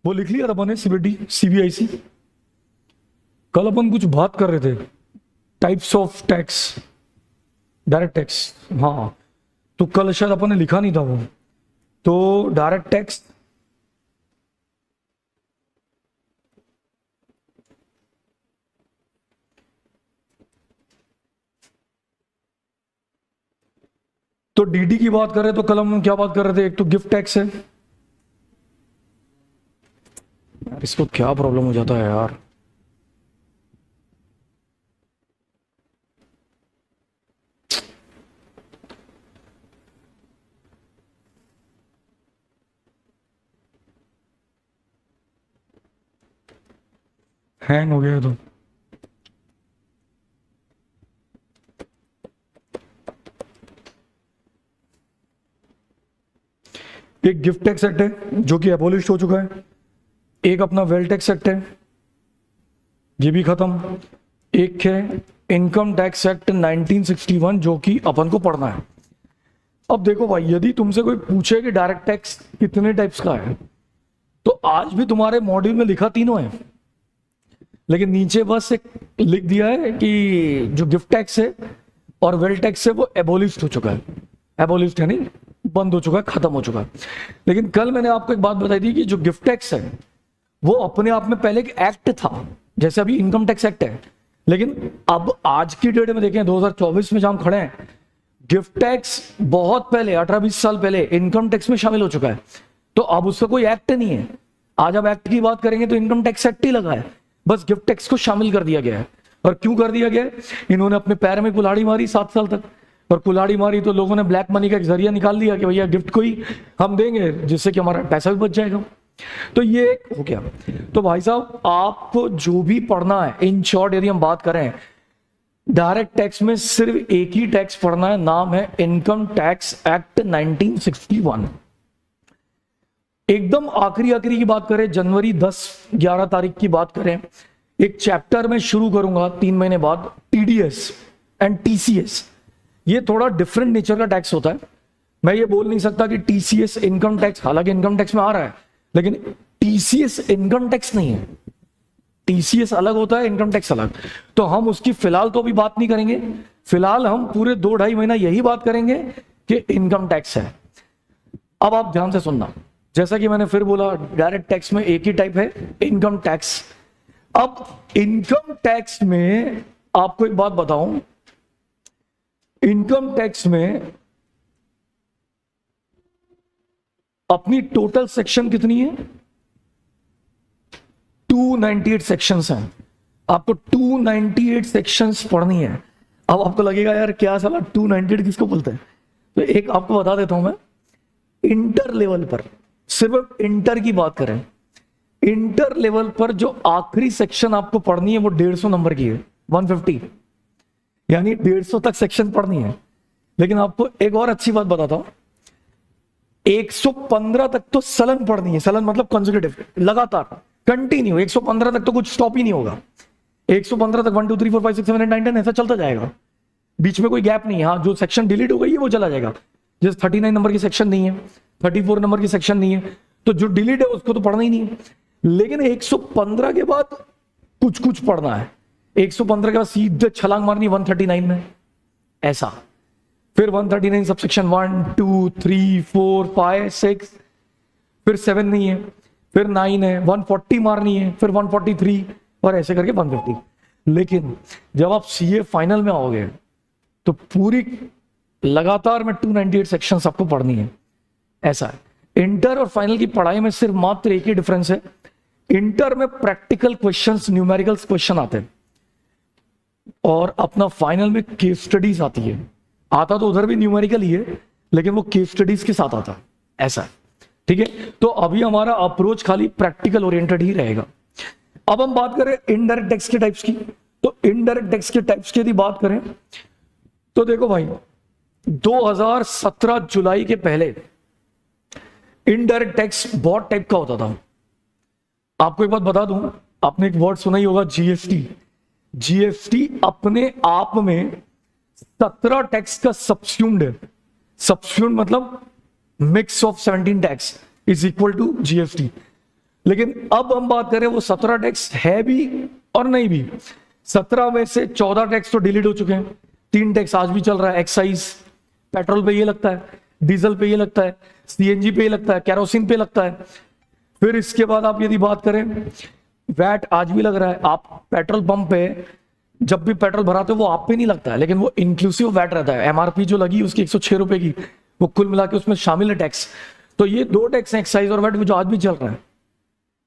वो लिख लिया था अपन ने सीबीटी सीबीआईसी। कल अपन कुछ बात कर रहे थे types of tax, direct tax. हाँ तो कल शायद अपन ने लिखा नहीं था वो। तो डायरेक्ट टैक्स तो डीडी की बात कर रहे, तो कल हम क्या बात कर रहे थे? एक तो गिफ्ट टैक्स है यार, इसको क्या प्रॉब्लम हो जाता है यार। हैंग हो गया तो एक गिफ्ट टैक्स एक्ट है जो कि एबोलिश हो चुका है, एक अपना वेल्थ टैक्स एक्ट है ये भी खत्म, एक है इनकम टैक्स एक्ट 1961 जो कि अपन को पढ़ना है। अब देखो भाई, यदि तुमसे कोई पूछे कि डायरेक्ट टैक्स कितने टाइप्स का है, तो आज भी तुम्हारे मॉड्यूल में लिखा तीनों है, लेकिन नीचे बस एक लिख दिया है कि जो गिफ्ट टैक्स है और वेल्थ टैक्स है वो एबोलिश हो चुका है। एबोलिश है नहीं, बंद हो चुका है, खत्म हो चुका है। लेकिन कल मैंने आपको एक बात बताई थी कि जो गिफ्ट टैक्स है वो अपने आप में पहले एक एक्ट था, जैसे अभी इनकम टैक्स एक्ट है, लेकिन अब आज की डेट में देखें 2024 में जहां हम खड़े हैं, गिफ्ट टैक्स बहुत पहले 18-20 साल पहले इनकम टैक्स में शामिल हो चुका है। तो अब उसका कोई एक्ट नहीं है। आज अब एक्ट की बात करेंगे तो इनकम टैक्स एक्ट ही लगा है, बस गिफ्ट टैक्स को शामिल कर दिया गया है। और क्यों कर दिया गया है? इन्होंने अपने पैर में कुल्हाड़ी मारी 7 साल तक, और कुल्हाड़ी मारी तो लोगों ने ब्लैक मनी का एक जरिया निकाल दिया कि भैया गिफ्ट को ही हम देंगे जिससे कि हमारा पैसा भी बच जाएगा। तो ये हो गया। तो भाई साहब आप जो भी पढ़ना है, इन शॉर्ट यदि हम बात करें, डायरेक्ट टैक्स में सिर्फ एक ही टैक्स पढ़ना है, नाम है इनकम टैक्स एक्ट 1961। एकदम आखिरी आखिरी की बात करें, जनवरी 10-11 तारीख की बात करें, एक चैप्टर में शुरू करूंगा 3 महीने बाद, टीडीएस एंड टीसीएस। ये थोड़ा डिफरेंट नेचर का टैक्स होता है। मैं ये बोल नहीं सकता कि टीसीएस इनकम टैक्स, हालांकि इनकम टैक्स में आ रहा है, लेकिन टीसीएस इनकम टैक्स नहीं है। टीसीएस अलग होता है, इनकम टैक्स अलग। तो हम उसकी फिलहाल तो अभी बात नहीं करेंगे। फिलहाल हम पूरे 2-2.5 महीना यही बात करेंगे कि इनकम टैक्स है। अब आप ध्यान से सुनना, जैसा कि मैंने फिर बोला, डायरेक्ट टैक्स में एक ही टाइप है, इनकम टैक्स। अब इनकम टैक्स में आपको एक बात बताऊं, इनकम टैक्स में अपनी टोटल सेक्शन कितनी है? 298 सेक्शंस हैं। आपको 298 सेक्शंस पढ़नी है। अब आपको लगेगा यार क्या साला 298 किसको बोलते हैं, तो एक आपको बता देता हूं मैं। इंटर लेवल पर, सिर्फ इंटर की बात करें, इंटर लेवल पर जो आखिरी सेक्शन आपको पढ़नी है वो 150 नंबर की है, 150, यानी 150 तक सेक्शन पढ़नी है। लेकिन आपको एक और अच्छी बात बताता हूं, 115 तक तो सलन पढ़नी है। सलन मतलब कंसेक्यूटिव, लगातार कंटिन्यू 115 तक तो कुछ स्टॉप ही नहीं होगा। 115 तक 1 2 3 4 5 6 7 8 9 10 ऐसा चलता जाएगा, बीच में कोई गैप नहीं है। हाँ, जो सेक्शन डिलीट हो गई है वो चला जाएगा। जैसे 39 नंबर की सेक्शन नहीं है, 34 नंबर की सेक्शन नहीं है, तो जो डिलीट है उसको तो पढ़ना ही नहीं है। लेकिन 115 के बाद कुछ कुछ पढ़ना है। 115 के बाद सीधे छलांग मारनी 139 में, ऐसा। फिर 139 सबसेक्शन 1 2 3 4 5 6, फिर 7 नहीं है, फिर 9 है, 140 मारनी है, फिर 143, और ऐसे करके 150। लेकिन जब आप सीए फाइनल में आओगे तो पूरी लगातार में 298 सेक्शंस आपको पढ़नी है, ऐसा है। इंटर और फाइनल की पढ़ाई में सिर्फ मात्र एक ही डिफरेंस है, इंटर में प्रैक्टिकल क्वेश्चंस, न्यूमेरिकल्स क्वेश्चन आते हैं, और अपना फाइनल में केस स्टडीज आती है। आता तो उधर भी न्यूमेरिकल ही है, लेकिन वो केस स्टडीज के साथ आता है, ऐसा है। ठीक है, तो अभी हमारा अप्रोच खाली प्रैक्टिकल ओरिएंटेड ही रहेगा। अब हम बात करें इनडायरेक्ट टैक्स के टाइप्स की, तो इनडायरेक्ट टैक्स के टाइप्स की यदि बात करें तो देखो भाई, 2017 जुलाई के पहले इनडायरेक्ट टैक्स बहुत टाइप का होता था। आपको एक बात बता दूं, आपने एक वर्ड सुना ही होगा, जीएसटी। जीएसटी अपने आप में 17 टैक्स का सब्स्यूम्ड है। सब्स्यूम्ड मतलब mix of 17 tax is equal to GST. लेकिन अब हम बात करें वो 17 टैक्स है भी और नहीं भी। 17 में से 14 टैक्स तो डिलीट हो चुके हैं, 3 टैक्स आज भी चल रहा है। एक्साइज पेट्रोल पे ये लगता है, डीजल पे ये लगता है, सीएनजी पे ये लगता है, केरोसिन पे लगता है। फिर इसके बाद आप यदि बात करें, वैट आज भी लग रहा है। आप पेट्रोल पंप पे जब भी पेट्रोल भराते हो वो आप पे नहीं लगता है, लेकिन वो इंक्लूसिव वैट रहता है। एमआरपी जो लगी उसकी 106 रुपए की, वो कुल मिला के उसमें शामिल है टैक्स। तो ये 2 टैक्स हैं, एक्साइज और वैट, जो आज भी चल रहा है,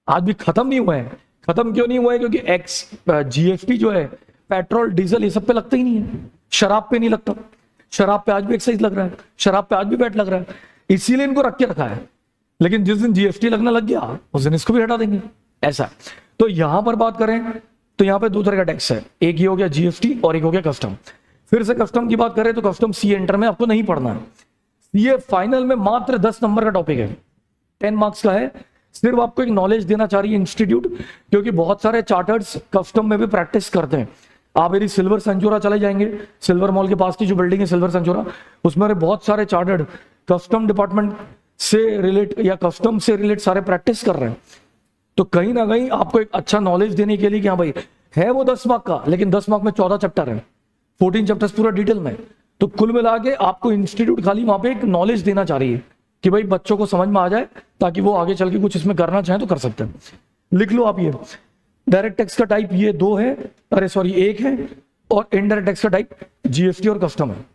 आज भी खत्म नहीं हुआ है। खत्म क्यों नहीं हुआ है? क्योंकि जीएसटी जो है पेट्रोल डीजल ये सब पे लगता ही नहीं है, शराब पे नहीं लगता। शराब पे आज भी एक्साइज लग रहा है, शराब पे आज भी वैट लग रहा है, इसीलिए इनको रख के रखा है। लेकिन जिस दिन जीएसटी लगना लग गया उस दिन इसको भी हटा देंगे, ऐसा। तो यहां पर बात करें तो यहां पे 2 तरह का टैक्स है, एक ये हो गया जीएसटी और एक हो गया कस्टम। फिर से कस्टम की बात करें तो कस्टम सीए इंटर में आपको नहीं पढ़ना है, सीए फाइनल में मात्र 10 नंबर का टॉपिक है, 10 मार्क्स का है। सिर्फ आपको एक नॉलेज देना चाह रही है इंस्टीट्यूट, क्योंकि बहुत सारे चार्टर्ड्स कस्टम में भी प्रैक्टिस करते हैं। आप यदि सिल्वर संचोरा चले जाएंगे, सिल्वर मॉल के पास की जो बिल्डिंग है सिल्वर संचोरा, उसमें बहुत सारे चार्टर्ड कस्टम डिपार्टमेंट से रिलेट या कस्टम से रिलेट सारे प्रैक्टिस कर रहे हैं। तो कहीं ना कहीं आपको एक अच्छा नॉलेज देने के लिए कि हाँ भाई है वो 10 मार्क का, लेकिन 10 मार्क में 14 चैप्टर है, 14 चैप्टर्स पूरा डिटेल में। तो कुल मिला के आपको इंस्टीट्यूट खाली वहां पे एक नॉलेज देना चाह रही है कि भाई बच्चों को समझ में आ जाए, ताकि वो आगे चल के कुछ इसमें करना चाहें तो कर सकते हैं। लिख लो आप, ये डायरेक्ट टैक्स का टाइप ये 2 है, अरे सॉरी 1 है, और इनडायरेक्ट टैक्स का टाइप जीएसटी और कस्टम है।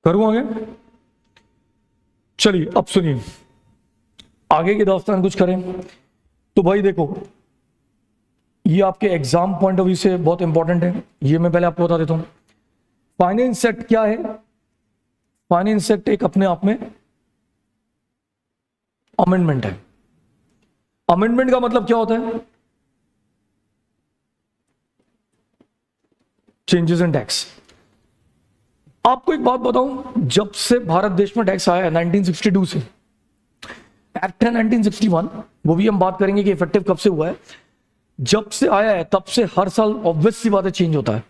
करूं आगे? चलिए अब सुनिए, आगे की दास्तान कुछ करें तो भाई देखो, ये आपके एग्जाम पॉइंट ऑफ व्यू से बहुत इंपॉर्टेंट है, ये मैं पहले आपको बता देता हूं। फाइनेंस एक्ट क्या है? फाइनेंस एक्ट एक अपने आप में अमेंडमेंट है। अमेंडमेंट का मतलब क्या होता है? Changes in tax. आपको एक बात बताऊं, जब से भारत देश में टैक्स आया है 1962 से, एक्ट है 1961, वो भी हम बात करेंगे कि इफेक्टिव कब से हुआ है। जब से आया है तब से हर साल ऑब्वियस सी बात है चेंज होता है,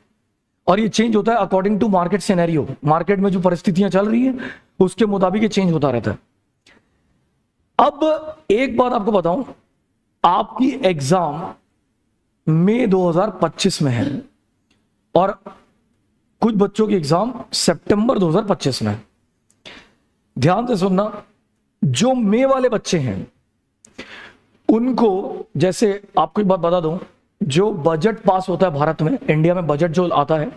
और ये चेंज होता है according to market scenario. Market में जो परिस्थितियां चल रही है उसके मुताबिक ये चेंज होता रहता है। अब एक बात आपको बताऊं, आपकी एग्जाम मई 2025 में है और कुछ बच्चों की एग्जाम सितंबर 2025 में है। ध्यान से सुनना, जो मई वाले बच्चे हैं उनको, जैसे आपको एक बात बता दूं, जो बजट पास होता है भारत में, इंडिया में बजट जो आता है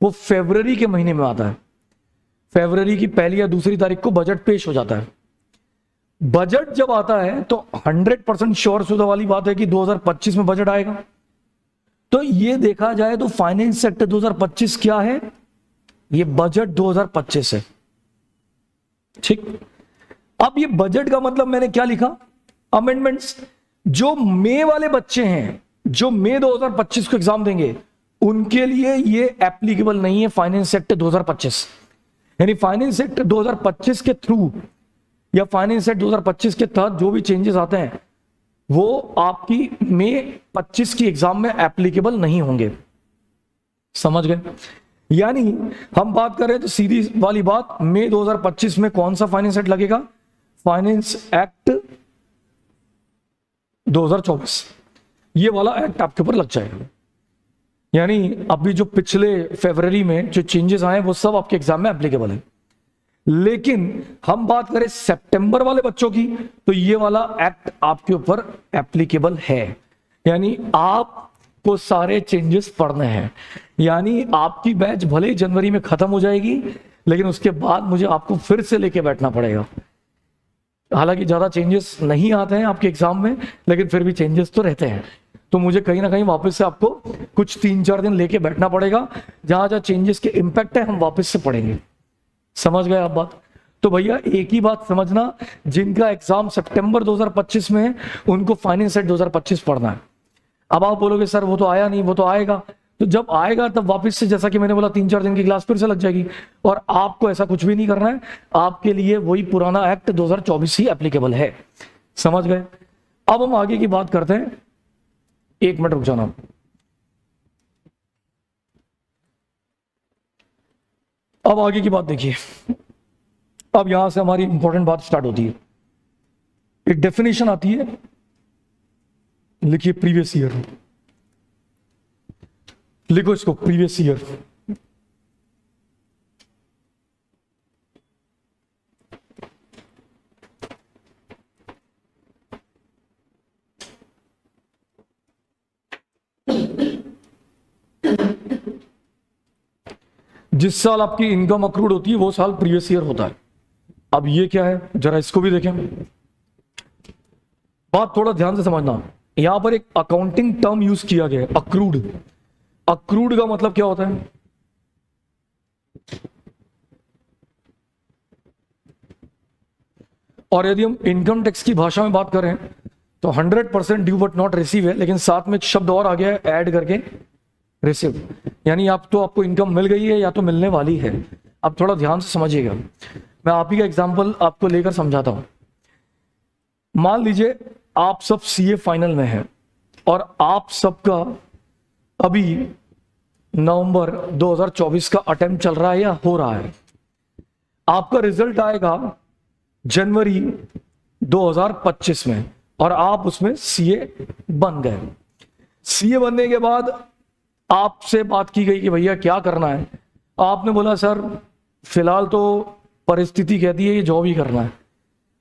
वो फरवरी के महीने में आता है। फरवरी की 1 या 2 तारीख को बजट पेश हो जाता है। बजट जब आता है तो 100% श्योर शुदा वाली बात है कि 2025 में बजट आएगा। तो ये देखा जाए तो फाइनेंस एक्ट 2025 क्या है? ये बजट 2025 है, ठीक। अब ये बजट का मतलब मैंने क्या लिखा? अमेंडमेंट्स। जो मई वाले बच्चे हैं, जो मई 2025 को एग्जाम देंगे, उनके लिए ये एप्लीकेबल नहीं है फाइनेंस एक्ट 2025। यानी फाइनेंस एक्ट 2025 के थ्रू या फाइनेंस एक्ट 2025 के तहत जो भी चेंजेस आते हैं वो आपकी मई 25 की एग्जाम में एप्लीकेबल नहीं होंगे। समझ गए? यानी हम बात करें तो सीधी वाली बात, मई 2025 में कौन सा फाइनेंस एक्ट लगेगा? फाइनेंस एक्ट 2024, ये वाला एक्ट आपके ऊपर लग जाएगा। यानी अभी जो पिछले फरवरी में जो चेंजेस आए वो सब आपके एग्जाम में एप्लीकेबल है। लेकिन हम बात करें सितंबर वाले बच्चों की, तो ये वाला एक्ट आपके ऊपर एप्लीकेबल है। यानी आपको सारे चेंजेस पढ़ने हैं। यानी आपकी बैच भले ही जनवरी में खत्म हो जाएगी, लेकिन उसके बाद मुझे आपको फिर से लेके बैठना पड़ेगा। हालांकि ज्यादा चेंजेस नहीं आते हैं आपके एग्जाम में, लेकिन फिर भी चेंजेस तो रहते हैं। तो मुझे कहीं ना कहीं वापस से आपको कुछ 3-4 दिन लेके बैठना पड़ेगा, जहां जहां चेंजेस के इंपैक्ट है हम वापस से पढ़ेंगे। समझ गए आप बात? तो भैया एक ही बात समझना, जिनका एग्जाम सितंबर 2025 में है उनको फाइनेंस सेट 2025 पढ़ना है। अब आप बोलोगे सर वो तो आया नहीं, वो तो आएगा, तो जब आएगा तब वापस से, जैसा कि मैंने बोला, 3-4 दिन की क्लास फिर से लग जाएगी। और आपको ऐसा कुछ भी नहीं करना है, आपके लिए वही पुराना एक्ट 2024 ही एप्लीकेबल है। समझ गए? अब हम आगे की बात करते हैं। 1 मिनट रुक जाना। अब आगे की बात देखिए। अब यहां से हमारी इंपॉर्टेंट बात स्टार्ट होती है। एक डेफिनेशन आती है, लिखिए प्रीवियस ईयर, लिखो इसको प्रीवियस ईयर। जिस साल आपकी इनकम अक्रूड होती है वो साल प्रीवियस ईयर होता है। अब ये क्या है, जरा इसको भी देखें। बात थोड़ा ध्यान से समझना, यहां पर एक अकाउंटिंग टर्म यूज किया गया है, अक्रूड। अक्रूड का मतलब क्या होता है? और यदि हम इनकम टैक्स की भाषा में बात करें तो 100% ड्यू बट नॉट रिसीव है, लेकिन साथ में एक शब्द और आ गया है ऐड करके, रिसीव। यानी आप तो आपको इनकम मिल गई है या तो मिलने वाली है। अब थोड़ा ध्यान से समझिएगा, मैं आप ही का एग्जांपल आपको लेकर समझाता हूं। मान लीजिए आप सब सीए फाइनल में हैं और आप सबका अभी नवंबर 2024 का अटेम्प्ट चल रहा है या हो रहा है। आपका रिजल्ट आएगा जनवरी 2025 में और आप उसमें सीए बन गए। सीए बनने के बाद आपसे बात की गई कि भैया क्या करना है। आपने बोला सर फिलहाल तो परिस्थिति कहती है कि जॉब ही करना है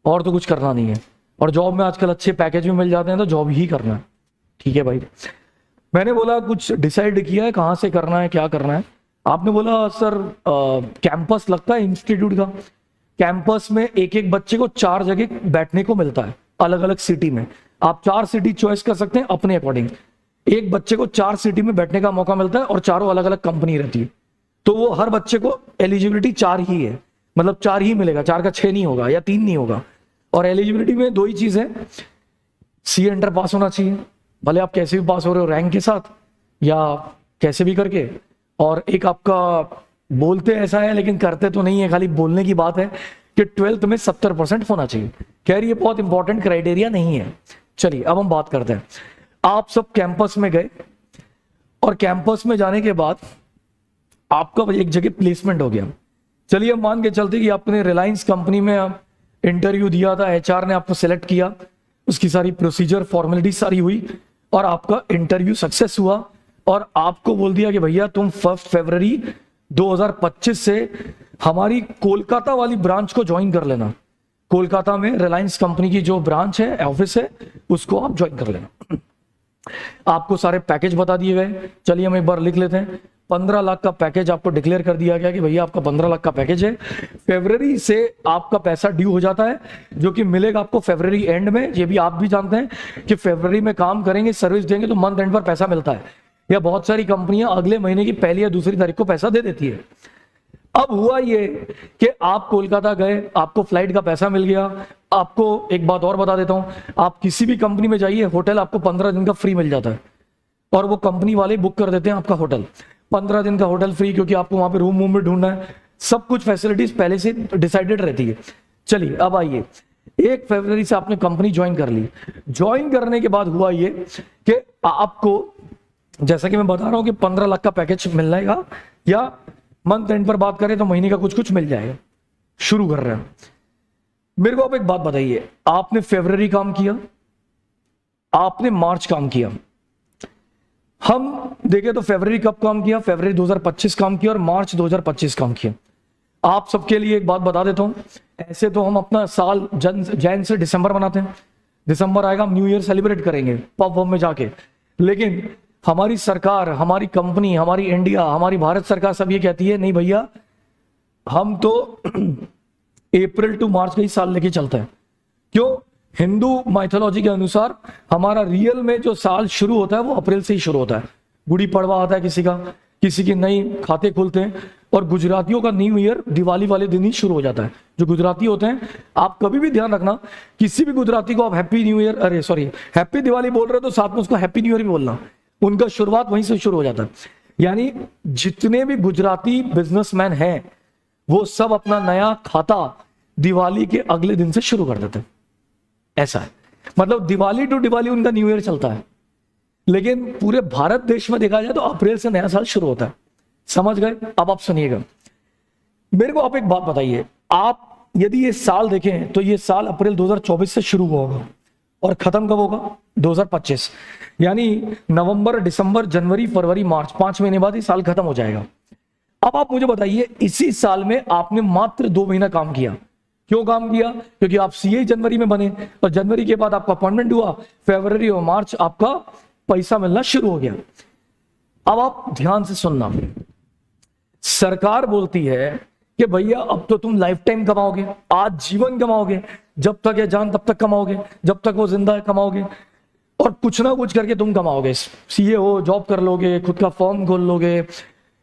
और तो कुछ करना नहीं है, और जॉब में आजकल अच्छे पैकेज भी मिल जाते हैं तो जॉब ही करना है। ठीक है भाई, मैंने बोला कुछ डिसाइड किया है कहाँ से करना है, क्या करना है? आपने बोला सर कैंपस लगता है इंस्टीट्यूट का, कैंपस में एक एक बच्चे को 4 जगह बैठने को मिलता है अलग अलग सिटी में। आप 4 सिटी चॉइस कर सकते हैं अपने अकॉर्डिंग। एक बच्चे को 4 सिटी में बैठने का मौका मिलता है और चारों अलग अलग कंपनी रहती है, तो वो हर बच्चे को एलिजिबिलिटी 4 ही है, मतलब 4 ही मिलेगा, 4 का 6 नहीं होगा या 3 नहीं होगा। और एलिजिबिलिटी में 2 ही चीज है, सीए इंटर पास होना चाहिए, भले आप कैसे भी पास हो रहे हो रैंक के साथ या कैसे भी करके, और एक आपका बोलते ऐसा है लेकिन करते तो नहीं है, खाली बोलने की बात है कि 12th में 70% होना चाहिए। खैर ये बहुत इंपॉर्टेंट क्राइटेरिया नहीं है। चलिए अब हम बात करते हैं। आप सब कैंपस में गए और कैंपस में जाने के बाद आपका एक जगह प्लेसमेंट हो गया। चलिए हम मान के चलते कि आपने रिलायंस कंपनी में इंटरव्यू दिया था, एचआर ने आपको सेलेक्ट किया, उसकी सारी प्रोसीजर फॉर्मेलिटी सारी हुई और आपका इंटरव्यू सक्सेस हुआ और आपको बोल दिया कि भैया तुम 1 फरवरी 2025 से हमारी कोलकाता वाली ब्रांच को ज्वाइन कर लेना। कोलकाता में रिलायंस कंपनी की जो ब्रांच है, ऑफिस है, उसको आप ज्वाइन कर लेना। आपको सारे पैकेज बता दिए गए। चलिए हम एक बार लिख लेते हैं। 15 लाख का पैकेज आपको डिक्लेयर कर दिया गया कि भैया आपका 15 लाख का पैकेज है। फरवरी से आपका पैसा ड्यू हो जाता है, जो कि मिलेगा आपको फरवरी एंड में। ये भी आप भी जानते हैं कि फरवरी में काम करेंगे, सर्विस देंगे तो मंथ एंड पर पैसा मिलता है, या बहुत सारी कंपनियां अगले महीने की 1 या 2 तारीख को पैसा दे देती है। अब हुआ ये कि आप कोलकाता गए, आपको फ्लाइट का पैसा मिल गया। आपको एक बात और बता देता हूं, आप किसी भी कंपनी में जाइए, होटल आपको 15 दिन का फ्री मिल जाता है और वो कंपनी वाले बुक कर देते हैं आपका होटल। 15 दिन का होटल फ्री, क्योंकि आपको वहां पे रूम भी ढूंढना है, सब कुछ फैसिलिटीज पहले से डिसाइडेड रहती है। चलिए अब आइए, 1 फरवरी से आपने कंपनी ज्वाइन कर ली। ज्वाइन करने के बाद हुआ ये कि आपको, जैसा कि मैं बता रहा हूं कि 15 लाख का पैकेज मिल जाएगा, या मंथ एंड पर बात करें तो महीने का कुछ कुछ मिल जाएगा। शुरू कर रहे हैं। मेरे को आप एक बात बताइए, आपने फरवरी काम किया, आपने मार्च काम किया। हम देखें तो फरवरी कब काम किया? फरवरी 2025 काम किया और मार्च 2025 काम किया। आप सबके लिए एक बात बता देता हूं, ऐसे तो हम अपना साल जैन से दिसंबर बनाते हैं, दिसंबर आएगा हम न्यू ईयर सेलिब्रेट करेंगे पब में जाके, लेकिन हमारी सरकार, हमारी कंपनी, हमारी इंडिया, हमारी भारत सरकार सब ये कहती है नहीं भैया हम तो अप्रैल टू मार्च का ही साल लेके चलते हैं। क्यों? हिंदू माइथोलॉजी के अनुसार हमारा रियल में जो साल शुरू होता है वो अप्रैल से ही शुरू होता है। गुड़ी पड़वा आता है किसी का, किसी के नए खाते खुलते हैं, और गुजरातियों का न्यू ईयर दिवाली वाले दिन ही शुरू हो जाता है। जो गुजराती होते हैं, आप कभी भी ध्यान रखना, किसी भी गुजराती को आप हैप्पी न्यू ईयर, अरे सॉरी हैप्पी दिवाली बोल रहे हो तो साथ में उसको हैप्पी न्यू ईयर भी बोलना, उनका शुरुआत वहीं से शुरू हो जाता है। यानी जितने भी गुजराती बिजनेसमैन हैं वो सब अपना नया खाता दिवाली के अगले दिन से शुरू कर देते हैं। ऐसा है, मतलब दिवाली टू दिवाली उनका न्यू ईयर चलता है। लेकिन पूरे भारत देश में देखा जाए तो अप्रैल से नया साल शुरू होता है। समझ गए? अब आप सुनिएगा, मेरे को आप एक बात बताइए, आप यदि ये साल देखें तो ये साल अप्रैल 2024 से शुरू हुआ होगा और खत्म कब होगा? 2025। यानी नवंबर, दिसंबर, जनवरी, फरवरी, मार्च, 5 महीने बाद ये साल खत्म हो जाएगा। अब आप मुझे बताइए, इसी साल में आपने मात्र 2 महीना काम किया। क्यों काम किया? क्योंकि आप सीए जनवरी में बने और जनवरी के बाद आपका अपॉइंटमेंट हुआ, फरवरी और मार्च आपका पैसा मिलना शुरू हो गया। अब आप ध्यान से सुनना, सरकार बोलती है कि भैया अब तो तुम लाइफ टाइम कमाओगे, आज जीवन कमाओगे, जब तक है जान तब तक कमाओगे, जब तक वो जिंदा है कमाओगे, और कुछ ना कुछ करके तुम कमाओगे। सीए हो, जॉब कर लोगे, खुद का फर्म खोल लोगे,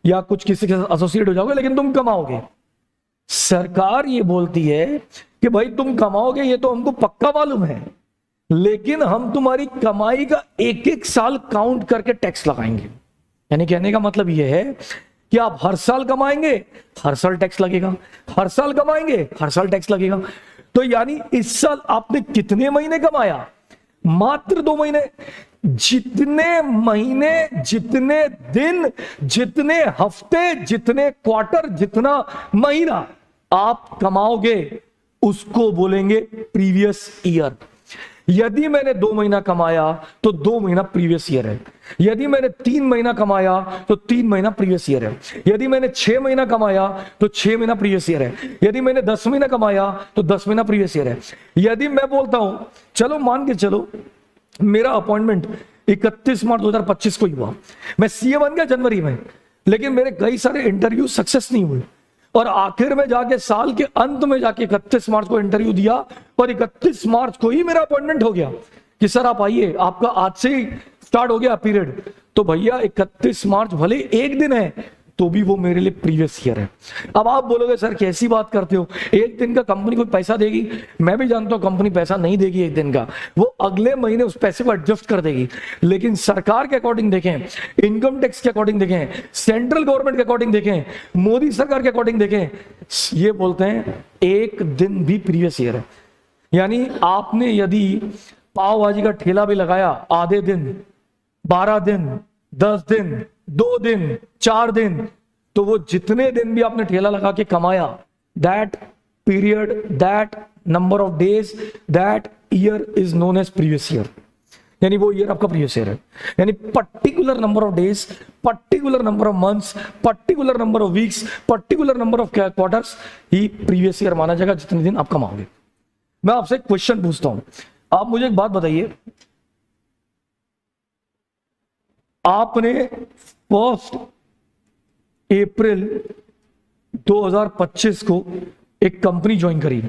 या कुछ किसी के साथ एसोसिएट हो जाओगे, लेकिन तुम कमाओगे। सरकार ये बोलती है कि भाई तुम कमाओगे, ये तो हमको पक्का मालूम है, लेकिन हम तुम्हारी कमाई का एक एक साल काउंट करके टैक्स लगाएंगे। यानी कहने का मतलब यह है कि आप हर साल कमाएंगे, हर साल टैक्स लगेगा, हर साल कमाएंगे, हर साल टैक्स लगेगा। तो यानी इस साल आपने कितने महीने कमाया? मात्र 2 महीने। जितने महीने, जितने दिन, जितने हफ्ते, जितने क्वार्टर, जितना महीना आप कमाओगे उसको बोलेंगे प्रीवियस ईयर। यदि मैंने 2 महीना कमाया तो 2 महीना प्रीवियस ईयर है। यदि मैंने 3 महीना कमाया तो 3 महीना प्रीवियस ईयर है। यदि मैंने 6 महीना कमाया तो 6 महीना प्रीवियस ईयर है। यदि मैंने 10 महीना कमाया तो 10 महीना प्रीवियस ईयर है। यदि मैं बोलता हूं, चलो मान के चलो मेरा अपॉइंटमेंट 31 मार्च 2025 को ही हुआ, मैं सीए बन गया जनवरी में, लेकिन मेरे कई सारे इंटरव्यू सक्सेस नहीं हुए, और आखिर में जाके साल के अंत में जाके 31 मार्च को इंटरव्यू दिया और 31 मार्च को ही मेरा अपॉइंटमेंट हो गया कि सर आप आइए, आपका आज से ही स्टार्ट हो गया पीरियड। तो भैया 31 मार्च भले एक दिन है तो भी वो मेरे लिए प्रीवियस ईयर है। अब आप बोलोगे सर कैसी बात करते हो, एक दिन का कंपनी कोई पैसा देगी? मैं भी जानता हूं कंपनी पैसा नहीं देगी एक दिन का, वो अगले महीने उस पैसे को एडजस्ट कर देगी। लेकिन सरकार के अकॉर्डिंग देखें, इनकम टैक्स के अकॉर्डिंग देखें, सेंट्रल गवर्नमेंट के अकॉर्डिंग देखें, मोदी सरकार के अकॉर्डिंग देखें, ये बोलते हैं एक दिन भी प्रीवियस ईयर है। यानी आपने यदि पाव भाजी का ठेला भी लगाया आधे दिन, 12 दिन, 10 दिन, 2 दिन, 4 दिन, तो वो जितने दिन भी आपने ठेला लगा के कमाया, that period, that number of days, that year is known as previous year. यानी वो ईयर आपका प्रीवियस ईयर है। यानी particular number of days, particular number of months, particular number of weeks, particular number of quarters ही previous year माना जाएगा, जितने दिन आप कमाओगे। मैं आपसे एक क्वेश्चन पूछता हूं, आप मुझे एक बात बताइए, आपने 1 अप्रैल 2025 को एक कंपनी ज्वाइन करी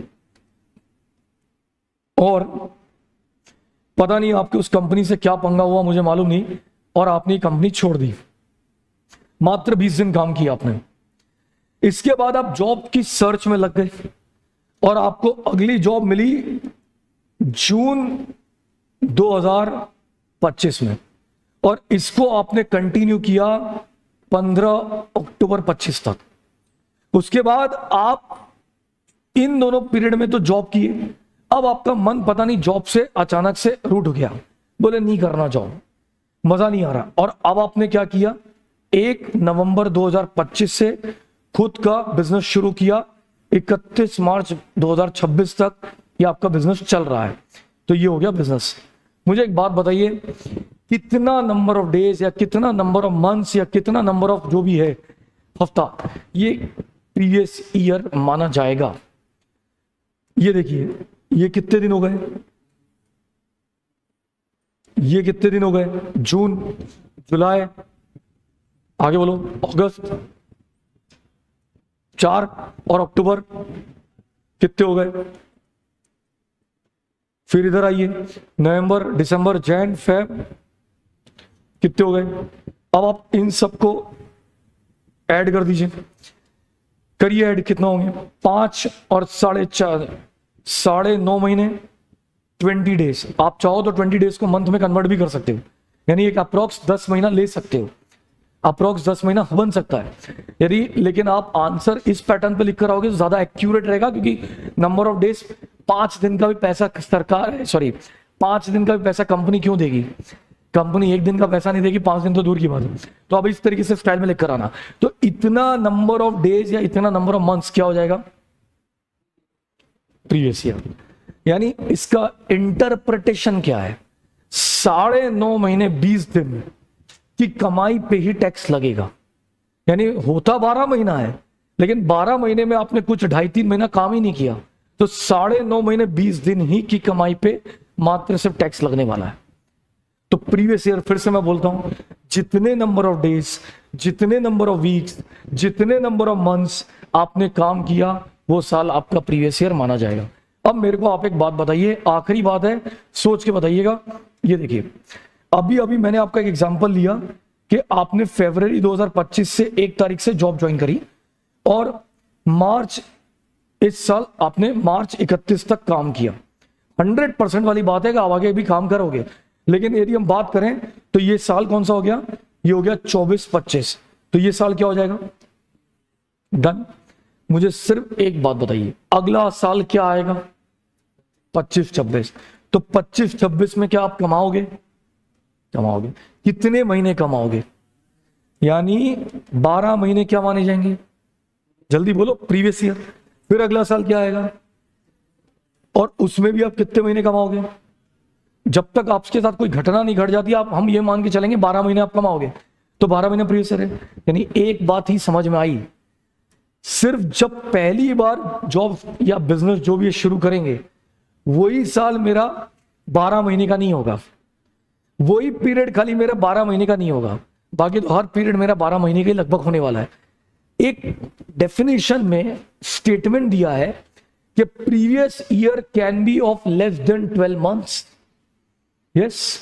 और पता नहीं आपके उस कंपनी से क्या पंगा हुआ, मुझे मालूम नहीं, और आपने कंपनी छोड़ दी। मात्र 20 दिन काम किया आपने। इसके बाद आप जॉब की सर्च में लग गए और आपको अगली जॉब मिली जून 2025 में, और इसको आपने कंटिन्यू किया 15 अक्टूबर 25 तक। उसके बाद आप इन दोनों पीरियड में तो जॉब किए, अब आपका मन पता नहीं जॉब से अचानक से रूठ गया, बोले नहीं करना जॉब, मजा नहीं आ रहा, और अब आपने क्या किया, 1 नवंबर 2025 से खुद का बिजनेस शुरू किया, 31 मार्च 2026 तक ये आपका बिजनेस चल रहा है। तो ये हो गया बिजनेस। मुझे एक बात बताइए, कितना नंबर ऑफ डेज या कितना नंबर ऑफ मंथ्स या कितना नंबर ऑफ जो भी है हफ्ता, ये प्रीवियस ईयर माना जाएगा? ये देखिए, ये कितने दिन हो गए, ये कितने दिन हो गए, जून, जुलाई, आगे बोलो, अगस्त, 4 और अक्टूबर कितने हो गए? फिर इधर आइए, नवंबर, दिसंबर, जैन, फेब कितने हो गए? अब आप इन सबको ऐड कर दीजिए, करिए ऐड, कितना होंगे 5 और 4.5, 9.5 महीने 20 डेज। आप चाहो तो 20 डेज को मंथ में कन्वर्ट भी कर सकते हो, यानी एक अप्रोक्स 10 महीना ले सकते हो, अप्रोक्स 10 महीना बन सकता है यदि, लेकिन आप आंसर इस पैटर्न पे लिख कर आओगे तो ज्यादा एक्यूरेट रहेगा, क्योंकि नंबर ऑफ डेज 5 दिन का भी पैसा सरकार, सॉरी 5 दिन का भी पैसा कंपनी क्यों देगी, कंपनी 1 दिन का पैसा नहीं देगी, 5 दिन तो दूर की बात है। तो अब इस तरीके से स्टाइल में लिख कर आना, तो इतना नंबर ऑफ डेज या इतना नंबर ऑफ मंथ्स क्या हो जाएगा, प्रीवियस ईयर। यानी इसका इंटरप्रिटेशन क्या है, 9.5 महीने 20 दिन की कमाई पे ही टैक्स लगेगा। यानी होता 12 महीना है, लेकिन 12 महीने में आपने कुछ 2.5-3 महीना काम ही नहीं किया, तो 9.5 महीने 20 दिन ही की कमाई पे मात्र सिर्फ टैक्स लगने वाला है। तो प्रीवियस ईयर, फिर से मैं बोलता हूं, जितने नंबर ऑफ डेज, जितने नंबर ऑफ वीक्स, जितने नंबर ऑफ मंथ्स आपने काम किया, वो साल आपका प्रीवियस ईयर माना जाएगा। अब मेरे को आप एक बात बताइए, आखिरी बात है, सोच के बताइएगा। ये देखिए, अभी अभी मैंने आपका एक एग्जांपल लिया कि आपने फरवरी 2025 से 1 तारीख से जॉब ज्वाइन करी और मार्च, इस साल आपने मार्च 31 तक काम किया। 100% वाली बात है कि आप आगे भी काम करोगे, लेकिन यदि हम बात करें तो ये साल कौन सा हो गया, ये हो गया 24-25, तो ये साल क्या हो जाएगा, डन। मुझे सिर्फ एक बात बताइए, अगला साल क्या आएगा, 25-26, तो 25-26 में क्या आप कमाओगे, कितने महीने कमाओगे, यानी 12 महीने क्या माने जाएंगे, जल्दी बोलो, प्रीवियस ईयर। फिर अगला साल क्या आएगा, और उसमें भी आप कितने महीने कमाओगे, जब तक आपके साथ कोई घटना नहीं घट जाती, आप हम ये मान के चलेंगे 12 महीने आप कमाओगे, तो 12 महीने प्रीवियस ईयर है। यानी एक बात ही समझ में आई, सिर्फ जब पहली बार जॉब या बिजनेस जो भी शुरू करेंगे, वही साल मेरा 12 महीने का नहीं होगा, वही पीरियड खाली मेरा 12 महीने का नहीं होगा, बाकी तो हर पीरियड मेरा 12 महीने के लगभग होने वाला है। एक डेफिनेशन में स्टेटमेंट दिया है कि previous year can be of less than 12 months. Yes,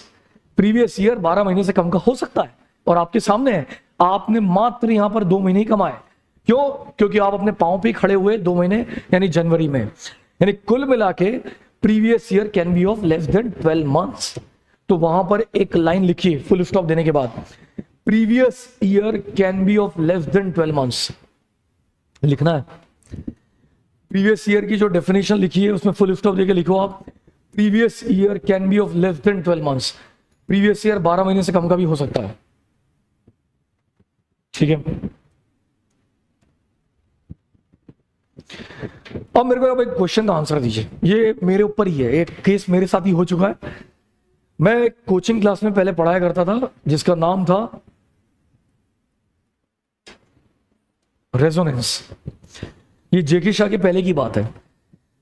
previous year 12 महीने से कम का हो सकता है, और आपके सामने है, आपने मात्र यहां पर 2 महीने ही कमाए। क्यों, क्योंकि आप अपने पांव पे खड़े हुए 2 महीने, यानी जनवरी में। यानी कुल मिला के previous year can be of less than 12 months. तो वहां पर एक लाइन लिखिए फुल स्टॉप देने के बाद, previous year can be of less than 12 months लिखना है। प्रीवियस ईयर की जो डेफिनेशन लिखी है उसमें फुल स्टॉप देके लिखो आप, previous year can be of less than 12 months. Previous year 12 महीने से कम का भी हो सकता है, ठीक है। अब मेरे को अब एक क्वेश्चन का आंसर दीजिए, ये मेरे ऊपर ही है, एक केस मेरे साथ ही हो चुका है। मैं एक कोचिंग क्लास में पहले पढ़ाया करता था जिसका नाम था रेजोनेंस। ये जेके शाह के पहले की बात है।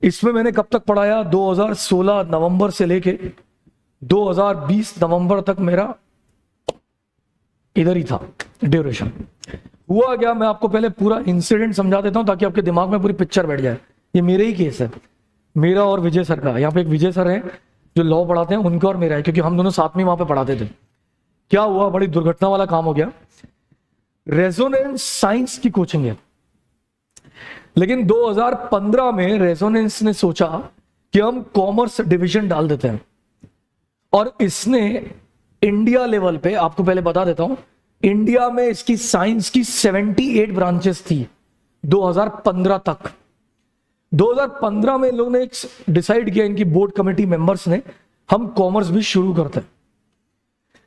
इसमें मैंने कब तक पढ़ाया, 2016 नवंबर से लेके 2020 नवंबर तक मेरा इधर ही था ड्यूरेशन। हुआ क्या, मैं आपको पहले पूरा इंसिडेंट समझा देता हूं ताकि आपके दिमाग में पूरी पिक्चर बैठ जाए। ये मेरे ही केस है, मेरा और विजय सर का। यहाँ पे एक विजय सर है जो लॉ पढ़ाते हैं, उनका और मेरा है, क्योंकि हम दोनों साथ में वहां पे पढ़ाते थे। क्या हुआ, बड़ी दुर्घटना वाला काम हो गया। रेजोनेंस साइंस की कोचिंग है, लेकिन 2015 में रेजोनेंस ने सोचा कि हम कॉमर्स डिवीजन डाल देते हैं, और इसने इंडिया लेवल पे, आपको पहले बता देता हूं, इंडिया में इसकी साइंस की 78 ब्रांचेस थी 2015 तक। 2015 में इन लोगों ने डिसाइड किया, इनकी बोर्ड कमेटी मेंबर्स ने, हम कॉमर्स भी शुरू करते हैं।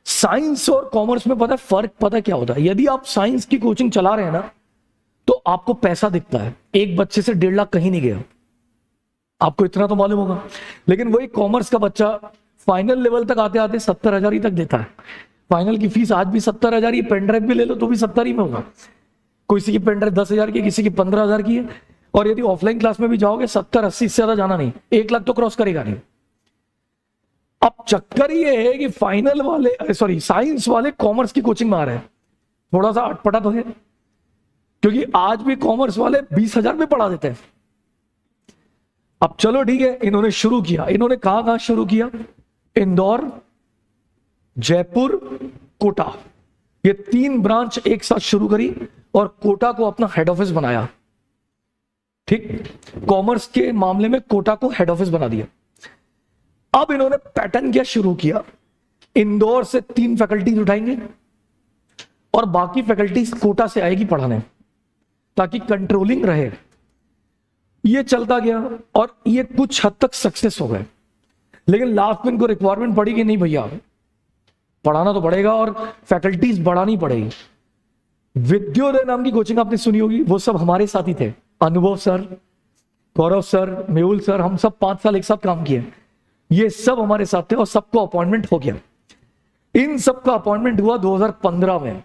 साइंस और कॉमर्स में पता है फर्क, पता क्या होता है, यदि आप साइंस की कोचिंग चला रहे हैं ना, तो आपको पैसा दिखता है, एक बच्चे से 1.5 लाख कहीं नहीं गया, आपको इतना तो मालूम होगा। लेकिन वही कॉमर्स का बच्चा फाइनल लेवल तक आते आते 70,000 ही तक देता है। फाइनल की फीस आज भी 70,000 ही, पेन ड्राइव भी ले लो तो भी 70 ही में होगा। किसी की पेन ड्राइव 10,000 की, किसी की 15,000 की है। और यदि ऑफलाइन क्लास में भी जाओगे 70-80 से ज्यादा जाना नहीं, 1 लाख तो क्रॉस करेगा नहीं। अब चक्कर ये है कि फाइनल वाले, सॉरी साइंस वाले कॉमर्स की कोचिंग में आ रहे हैं। थोड़ा सा अटपटा तो है, क्योंकि आज भी कॉमर्स वाले 20,000 में पढ़ा देते हैं। अब चलो ठीक है, इन्होंने शुरू किया। इन्होंने कहां शुरू किया, इंदौर, जयपुर, कोटा, ये 3 ब्रांच एक साथ शुरू करी और कोटा को अपना हेड ऑफिस बनाया। ठीक, कॉमर्स के मामले में कोटा को हेड ऑफिस बना दिया। अब इन्होंने पैटर्न क्या शुरू किया, इंदौर से 3 फैकल्टीज उठाएंगे और बाकी फैकल्टीज कोटा से आएगी पढ़ाने, ताकि कंट्रोलिंग रहे। ये चलता गया और ये कुछ हद तक सक्सेस हो गए, लेकिन लास्ट में इनको रिक्वायरमेंट पड़ी कि नहीं भैया पढ़ाना तो पड़ेगा और फैकल्टीज बढ़ानी पड़ेगी। विद्योदय नाम की कोचिंग आपने सुनी होगी, वो सब हमारे साथ ही थे। अनुभव सर, गौरव सर, मेहुल सर, हम सब 5 साल एक साथ काम किए। ये सब हमारे साथ थे और सबको अपॉइंटमेंट हो गया। इन सबका अपॉइंटमेंट हुआ 2015 में,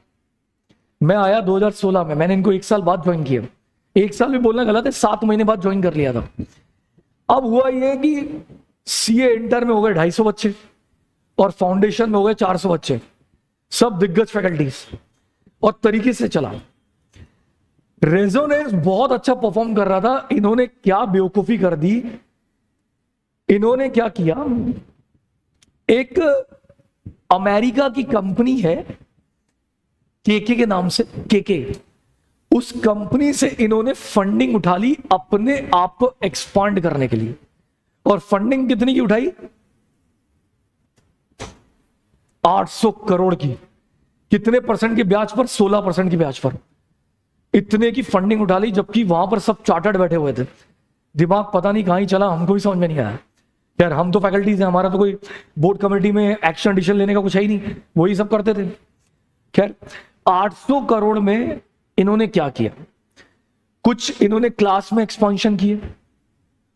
मैं आया 2016 में। मैंने इनको 1 साल बाद ज्वाइन किया। 1 साल भी बोलना गलत है, 7 महीने बाद ज्वाइन कर लिया था। अब हुआ ये कि सीए इंटर में हो गए 250 बच्चे और फाउंडेशन में हो गए 400 बच्चे, सब दिग्गज फैकल्टीज, और तरीके से चला। रेजोनेंस बहुत अच्छा परफॉर्म कर रहा था। इन्होंने क्या बेवकूफी कर दी, इन्होंने क्या किया, एक अमेरिका की कंपनी है केके के नाम से, केके, उस कंपनी से इन्होंने फंडिंग उठा ली अपने आप को एक्सपांड करने के लिए। और फंडिंग कितनी की उठाई, 800 करोड़ की। कितने परसेंट के ब्याज पर, 16% की ब्याज पर। इतने की फंडिंग उठा ली, जबकि वहां पर सब चार्टर्ड बैठे हुए थे। दिमाग पता नहीं कहां ही चला, हमको भी समझ में नहीं आया। यार हम तो फैकल्टीज हैं, हमारा तो कोई बोर्ड कमेटी में एक्शन डिसीजन लेने का कुछ है ही नहीं, वही सब करते थे। खैर 800 करोड़ में इन्होंने क्या किया, कुछ इन्होंने क्लास में एक्सपांशन किए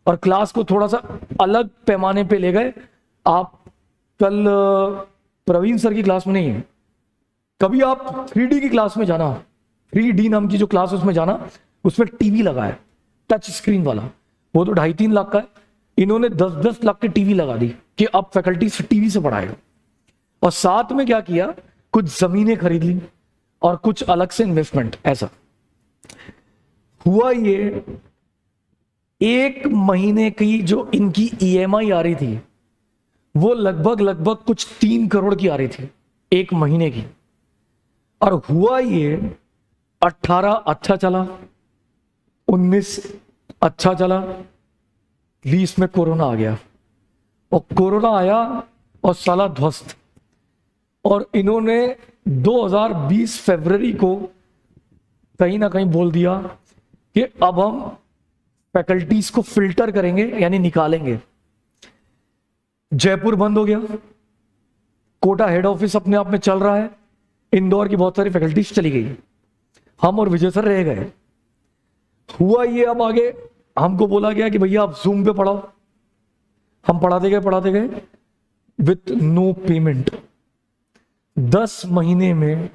और क्लास को थोड़ा सा अलग पैमाने पे ले गए। आप कल प्रवीण सर की क्लास में नहीं है, कभी आप 3D की क्लास में जाना, 3D नाम की जो क्लास उसमें जाना, उसमें टीवी लगा है, टच स्क्रीन वाला, वो तो 2.5-3 लाख का है। इन्होंने 10-10 लाख की टीवी लगा दी कि अब फैकल्टी टीवी से पढ़ाएगा। और साथ में क्या किया, कुछ जमीनें खरीद ली और कुछ अलग से इन्वेस्टमेंट। ऐसा हुआ ये 1 महीने की जो इनकी ईएमआई आ रही थी, वो लगभग कुछ 3 करोड़ की आ रही थी 1 महीने की। और हुआ ये 18 अच्छा चला, 19 अच्छा चला, 20 में कोरोना आ गया। और कोरोना आया और साला ध्वस्त। और इन्होंने 2020 फरवरी को कहीं ना कहीं बोल दिया कि अब हम फैकल्टीज को फिल्टर करेंगे, यानी निकालेंगे। जयपुर बंद हो गया, कोटा हेड ऑफिस अपने आप में चल रहा है, इंदौर की बहुत सारी फैकल्टीज चली गई, हम और विजय सर रह गए। हुआ ये, अब आगे हमको बोला गया कि भैया आप जूम पे पढ़ाओ। हम पढ़ाते गए विथ नो पेमेंट। 10 महीने में,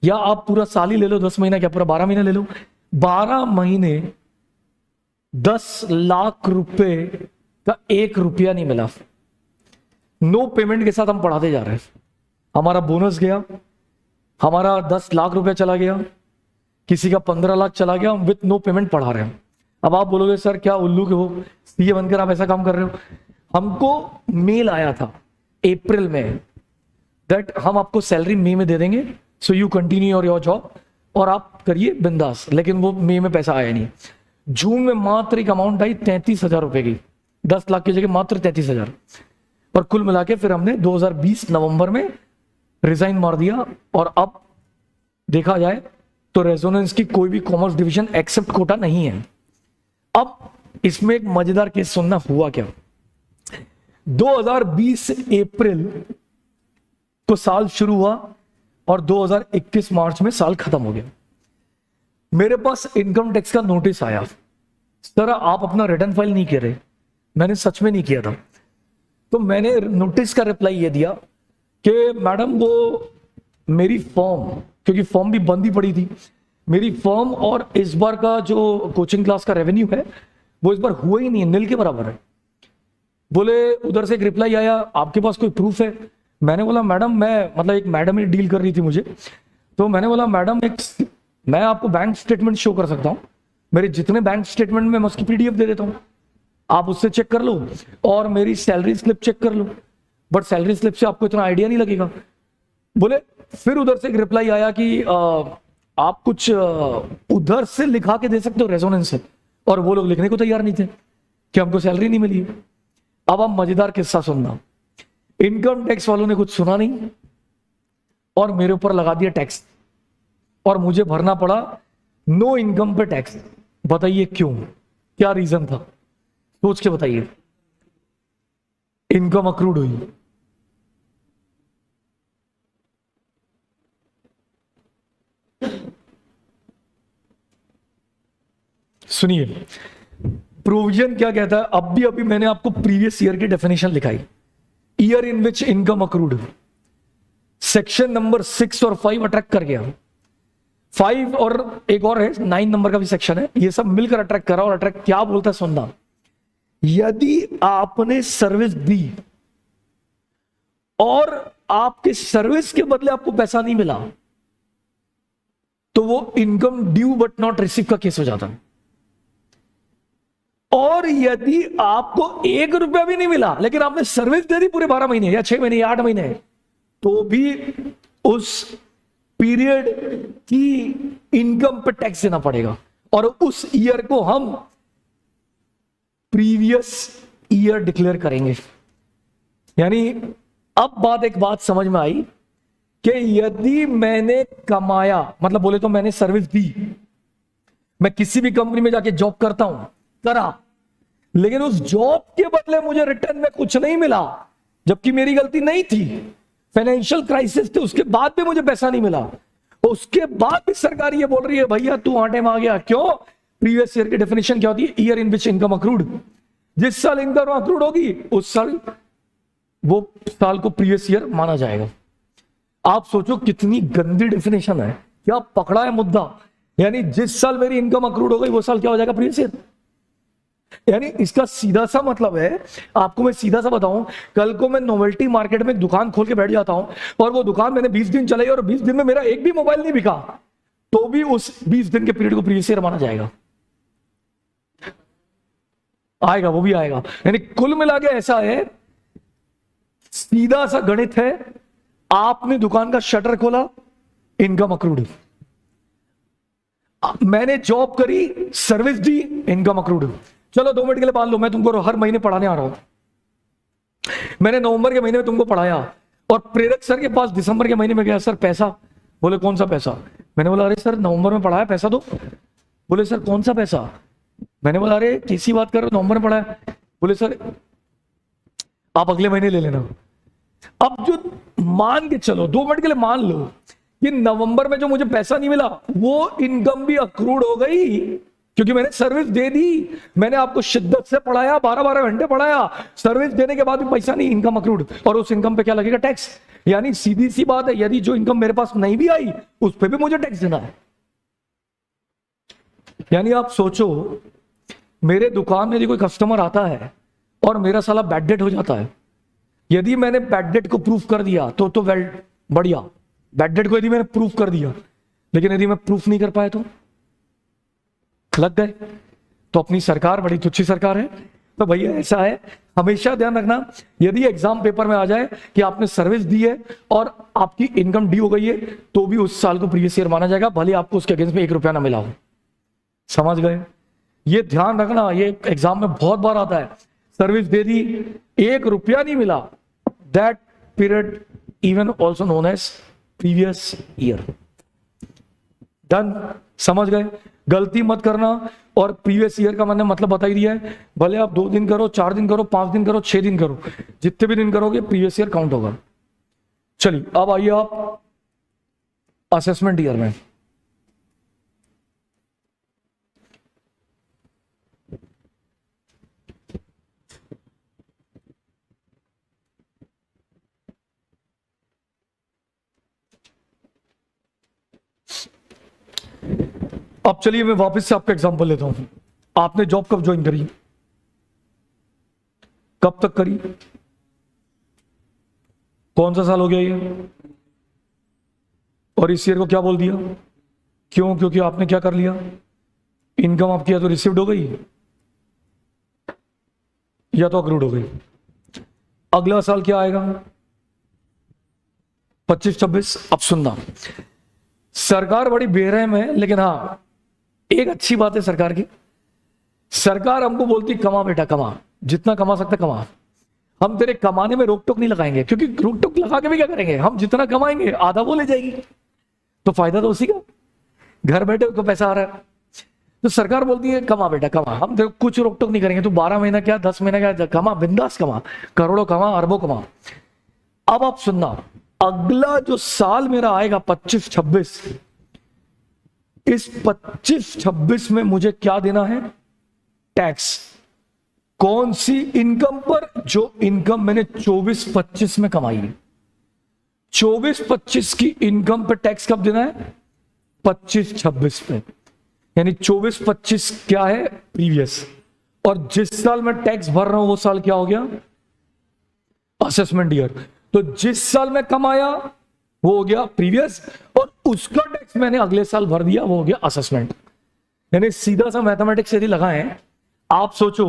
या आप पूरा साल ही ले लो, 10 महीना क्या पूरा 12 महीने ले लो, 12 महीने 10 लाख रुपए का 1 रुपया नहीं मिला। नो पेमेंट के साथ हम पढ़ाते जा रहे हैं। हमारा बोनस गया, हमारा 10 लाख रुपया चला गया, किसी का 15 लाख चला गया, हम विथ नो पेमेंट पढ़ा रहे हैं। अब आप बोलोगे सर क्या उल्लू के हो, सीए बनकर आप ऐसा काम कर रहे हो। हमको मेल आया था अप्रैल में दैट हम आपको सैलरी मई में दे देंगे, so you continue your job और आप करिए बिंदास। लेकिन वो मई में पैसा आया नहीं। जून में मात्र एक अमाउंट आई 33,000 रुपए की, 10 लाख की जगह मात्र 33,000। और कुल मिला के फिर हमने 2020 नवंबर में रिजाइन मार दिया। और अब देखा जाए तो रेजोनेंस की कोई भी कॉमर्स डिवीजन एक्सेप्ट कोटा नहीं है। अब इसमें एक मजेदार केस सुनना, हुआ क्या, 2020 अप्रैल को साल शुरू हुआ और 2021 मार्च में साल खत्म हो गया। मेरे पास इनकम टैक्स का नोटिस आया, सर आप अपना रिटर्न फाइल नहीं कर रहे। मैंने सच में नहीं किया था। तो मैंने नोटिस का रिप्लाई ये दिया कि मैडम वो मेरी फॉर्म, क्योंकि फॉर्म भी बंद ही पड़ी थी, मेरी फॉर्म और इस बार का जो कोचिंग क्लास का रेवेन्यू है वो इस बार हुआ ही नहीं है, नील के बराबर है। बोले उधर से एक रिप्लाई आया, आपके पास कोई प्रूफ है। मैंने बोला मैडम मैं, मतलब एक मैडम ही डील कर रही थी मुझे, तो मैंने बोला मैडम मैं आपको बैंक स्टेटमेंट शो कर सकता हूँ, मेरे जितने बैंक स्टेटमेंट में मैं उसकी पीडीएफ दे देता हूँ, आप उससे चेक कर लो और मेरी सैलरी स्लिप चेक कर लो, बट सैलरी स्लिप से आपको इतना आइडिया नहीं लगेगा। बोले फिर उधर से एक रिप्लाई आया कि आप कुछ उधर से लिखा के दे सकते हो रेजोनेंस से, और वो लोग लिखने को तैयार नहीं थे कि हमको सैलरी नहीं मिली। अब आप मजेदार किस्सा सुनना, इनकम टैक्स वालों ने कुछ सुना नहीं और मेरे ऊपर लगा दिया टैक्स, और मुझे भरना पड़ा नो इनकम पे टैक्स। बताइए क्यों, क्या रीजन था, सोच के बताइए। इनकम अक्रूड हुई। सुनिए प्रोविजन क्या कहता है, अभी मैंने आपको प्रीवियस ईयर की डेफिनेशन लिखाई, year in which income accrued. Section number 6 और 5 अट्रैक्ट कर गया, 5 और एक और है 9 नंबर का भी सेक्शन है, ये सब मिलकर अट्रैक्ट करा। और अट्रैक्ट क्या बोलता है सुनना, यदि आपने सर्विस दी और आपके सर्विस के बदले आपको पैसा नहीं मिला तो वो income due but not receive का केस हो जाता है। और यदि आपको 1 रुपया भी नहीं मिला लेकिन आपने सर्विस दे दी पूरे 12 महीने या 6 महीने या 8 महीने, तो भी उस पीरियड की इनकम पर टैक्स देना पड़ेगा, और उस ईयर को हम प्रीवियस ईयर डिक्लेयर करेंगे। यानी अब एक बात समझ में आई कि यदि मैंने कमाया, मतलब बोले तो मैंने सर्विस दी, मैं किसी भी कंपनी में जाके जॉब करता हूं, करा, लेकिन उस जॉब के बदले मुझे रिटर्न में कुछ नहीं मिला, जबकि मेरी गलती नहीं थी, फाइनेंशियल क्राइसिस थे, उसके बाद भी मुझे पैसा नहीं मिला, उसके बाद भी सरकार ये बोल रही है भैया तू आटे में आ गया। क्यों? प्रीवियस ईयर की डेफिनेशन क्या होती है, year in which income accrued. जिस साल इनकम अक्रूड होगी उस साल वो साल को प्रीवियस ईयर माना जाएगा। आप सोचो कितनी गंदी डेफिनेशन है, क्या पकड़ा है मुद्दा। यानी जिस साल मेरी इनकम अक्रूड हो गई वो साल क्या हो जाएगा, प्रीवियस ईयर। यानी इसका सीधा सा मतलब है, आपको मैं सीधा सा बताऊं, कल को मैं नोवेल्टी मार्केट में दुकान खोल के बैठ जाता हूं और वो दुकान मैंने 20 दिन चलाई और 20 दिन में मेरा एक भी मोबाइल नहीं बिका, तो भी उस 20 दिन के पीरियड को प्रीवियस ईयर माना जाएगा, आएगा, वो भी आएगा। यानी कुल मिला के ऐसा है, सीधा सा गणित है, आपने दुकान का शटर खोला, इनकम अक्रूड, मैंने जॉब करी, सर्विस दी, इनकम अक्रूड। चलो 2 मिनट के लिए मान लो मैं तुमको हर महीने पढ़ाने आ रहा हूं, मैंने नवंबर के महीने में तुमको पढ़ाया और प्रेरक सर के पास दिसंबर के महीने में गया, सर पैसा। बोले कौन सा पैसा? मैंने बोला अरे सर नवंबर में पढ़ाया, पैसा दो। बोले सर कौन सा पैसा? मैंने बोला अरे कैसी बात कर रहे हो, नवंबर में पढ़ाया। बोले सर आप अगले महीने ले लेना। अब जो मान के चलो 2 मिनट के लिए मान लो कि नवंबर में जो मुझे पैसा नहीं मिला वो इनकम भी अक्रूड हो गई, क्योंकि मैंने सर्विस दे दी, मैंने आपको शिद्दत से पढ़ाया, 12-12 घंटे पढ़ाया, सर्विस देने के बाद भी पैसा नहीं, इनकम अक्रूड। और उस इनकम पे क्या लगेगा, टैक्स। यानी सीधी सी बात है, यदि जो इनकम मेरे पास नहीं भी आई उस पर भी मुझे टैक्स देना है। यानी आप सोचो, मेरे दुकान में यदि कोई कस्टमर आता है और मेरा साला बैड डेट हो जाता है, यदि मैंने बैड डेट को प्रूफ कर दिया तो वेल बढ़िया, बैड डेट को यदि मैंने प्रूफ कर दिया, लेकिन यदि मैं प्रूफ नहीं कर पाया तो लग गए, तो अपनी सरकार बड़ी तुच्छी सरकार है। तो भैया ऐसा है, हमेशा ध्यान रखना, यदि एग्जाम पेपर में आ जाए कि आपने सर्विस दी है और आपकी इनकम ड्यू हो गई है, तो भी उस साल को प्रीवियस ईयर माना जाएगा, भले आपको उसके अगेंस्ट में 1 रुपया ना मिला हो। समझ गए? ये ध्यान रखना, ये एग्जाम में बहुत बार आता है, सर्विस दे दी, 1 रुपया नहीं मिला, that period even also known as previous year. Done? समझ गए? गलती मत करना। और प्रीवियस ईयर का मैंने मतलब बता ही दिया है, भले आप 2 दिन करो, 4 दिन करो, 5 दिन करो, 6 दिन करो, जितने भी दिन करोगे प्रीवियस ईयर काउंट होगा। चलिए अब आइए आप असेसमेंट ईयर में। अब चलिए मैं वापस से आपका एग्जांपल लेता हूं। आपने जॉब कब ज्वाइन करी, कब तक करी, कौन सा साल हो गया ये, और इस ईयर को क्या बोल दिया? क्यों? क्योंकि आपने क्या कर लिया, इनकम आपकी या तो रिसीव्ड हो गई या तो अक्रूड हो गई। अगला साल क्या आएगा, 25-26। अब सुनना, सरकार बड़ी बेरहम है, लेकिन हाँ एक अच्छी बात है सरकार की, सरकार हमको बोलती कमा बेटा कमा, जितना कमा सकते कमा, हम तेरे कमाने में रोक टोक नहीं लगाएंगे, क्योंकि रोक टोक लगा के भी क्या करेंगे, हम जितना कमाएंगे आधा वो ले जाएगी, तो फायदा तो उसी का, घर बैठे उसको पैसा आ रहा है। तो सरकार बोलती है कमा बेटा कमा, हम देखो कुछ रोक टोक नहीं करेंगे, तू 12 महीना क्या 10 महीना क्या कमा, बिंदास कमा, करोड़ों कमा, अरबों कमा। अब आप सुनना, अगला जो साल मेरा आएगा 25-26, इस 25-26 में मुझे क्या देना है, टैक्स। कौन सी इनकम पर, जो इनकम मैंने 24-25 में कमाई है, 24-25 की इनकम पर टैक्स कब देना है, 25-26 पे। यानी 24-25 क्या है, प्रीवियस, और जिस साल मैं टैक्स भर रहा हूं वो साल क्या हो गया, असेसमेंट ईयर। तो जिस साल मैं कमाया वो हो गया प्रीवियस, और उसका टैक्स मैंने अगले साल भर दिया वो हो गया असेसमेंट। यानी सीधा सा मैथमेटिक्स यदि लगाएं, आप सोचो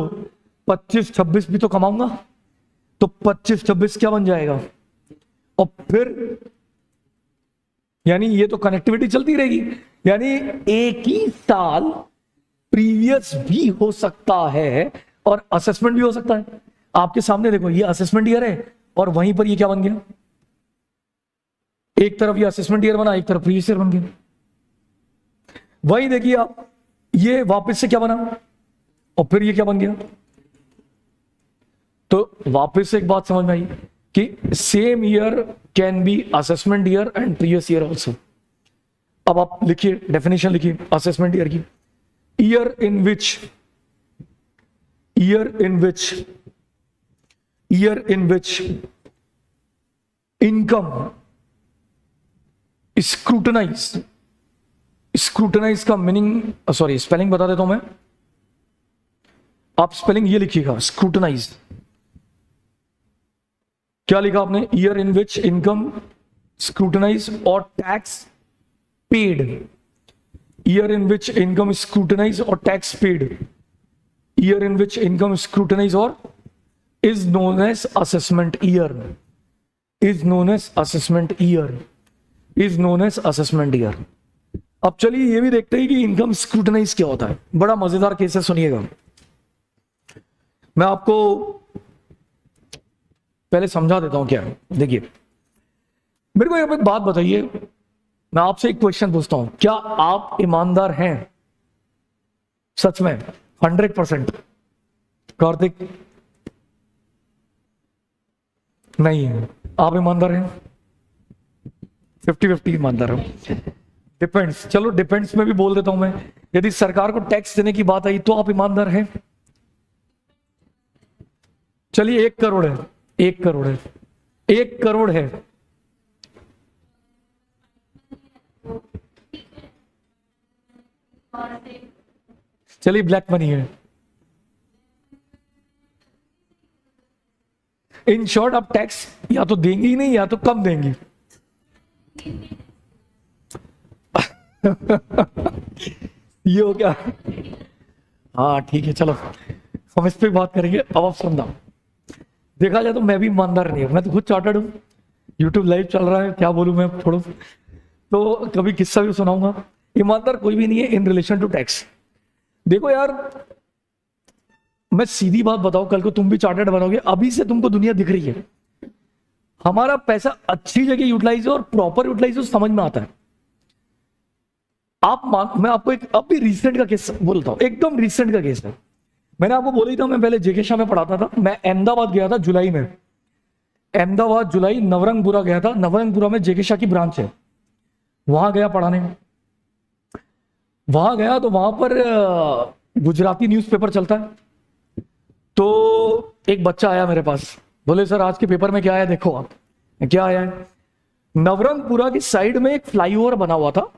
25-26 भी तो कमाऊंगा, तो 25-26 क्या बन जाएगा, और फिर यानी ये तो कनेक्टिविटी चलती रहेगी, यानी एक ही साल प्रीवियस भी हो सकता है और असेसमेंट भी हो सकता है। आपके सामने देखो, ये असेसमेंट ईयर है और वहीं पर ये क्या बन गया, एक तरफ ये असेसमेंट ईयर बना, एक तरफ प्रीवियस ईयर बन गया। वहीं देखिए आप, ये वापस से क्या बना और फिर ये क्या बन गया। तो वापस से एक बात समझ में आई कि same year can be assessment year and previous year also. अब आप लिखिए, डेफिनेशन लिखिए असेसमेंट ईयर की, year in which income scrutinise का मीनिंग, सॉरी स्पेलिंग बता देता हूं मैं, आप स्पेलिंग ये लिखिएगा, स्क्रूटनाइज। क्या लिखा आपने, year in which income scrutinise और tax paid, year in which income scrutinise और tax paid, year in which income scrutinise और is known as assessment year, is known as assessment year, is known as assessment year. अब चलिए ये भी देखते हैं कि इनकम स्क्रूटनाइज क्या होता है। बड़ा मजेदार केस है, सुनिएगा। मैं आपको पहले समझा देता हूं क्या है। देखिए, मेरे को एक बात बताइए, मैं आपसे एक क्वेश्चन पूछता हूं, क्या आप ईमानदार हैं सच में 100%? कार्तिक नहीं है, आप ईमानदार हैं 50-50 ईमानदार हो। डिपेंड्स, चलो डिपेंड्स में भी बोल देता हूं मैं, यदि सरकार को टैक्स देने की बात आई तो आप ईमानदार हैं। चलिए 1 करोड़ है, 1 करोड़ है, 1 करोड़ है, चलिए ब्लैक मनी है। इन शॉर्ट आप टैक्स या तो देंगे ही नहीं या तो कम देंगे। ये हो क्या, हाँ ठीक है, चलो हम इस पे बात करेंगे। अब आप सुनना, देखा जाए तो मैं भी ईमानदार नहीं हूं, मैं तो खुद चार्टर्ड हूं, यूट्यूब लाइव चल रहा है, क्या बोलूं मैं, छोड़ो, तो कभी किस्सा भी सुनाऊंगा। ईमानदार कोई भी नहीं है इन रिलेशन टू टैक्स। देखो यार, मैं सीधी बात बताऊं, कल को तुम भी चार्टर्ड बनोगे, अभी से तुमको दुनिया दिख रही है, हमारा पैसा अच्छी जगह यूटिलाइज हो और प्रॉपर यूटिलाइज हो, समझ में आता है। मैं आपको एक अभी रिसेंट का केस बोलता हूं, एकदम रिसेंट का केस है। मैंने आपको बोला ही था, मैं पहले जेके शाह में पढ़ाता था, मैं अहमदाबाद गया था जुलाई में, अहमदाबाद जुलाई, नवरंगपुरा गया था, नवरंगपुरा में जेके शाह की ब्रांच है, वहां गया पढ़ाने में। वहां गया तो वहां पर गुजराती न्यूज़पेपर चलता है, तो एक बच्चा आया मेरे पास, बोले सर आज के पेपर में क्या आया देखो आप। क्या आया है, नवरंगपुरा की साइड में एक फ्लाईओवर बना हुआ था,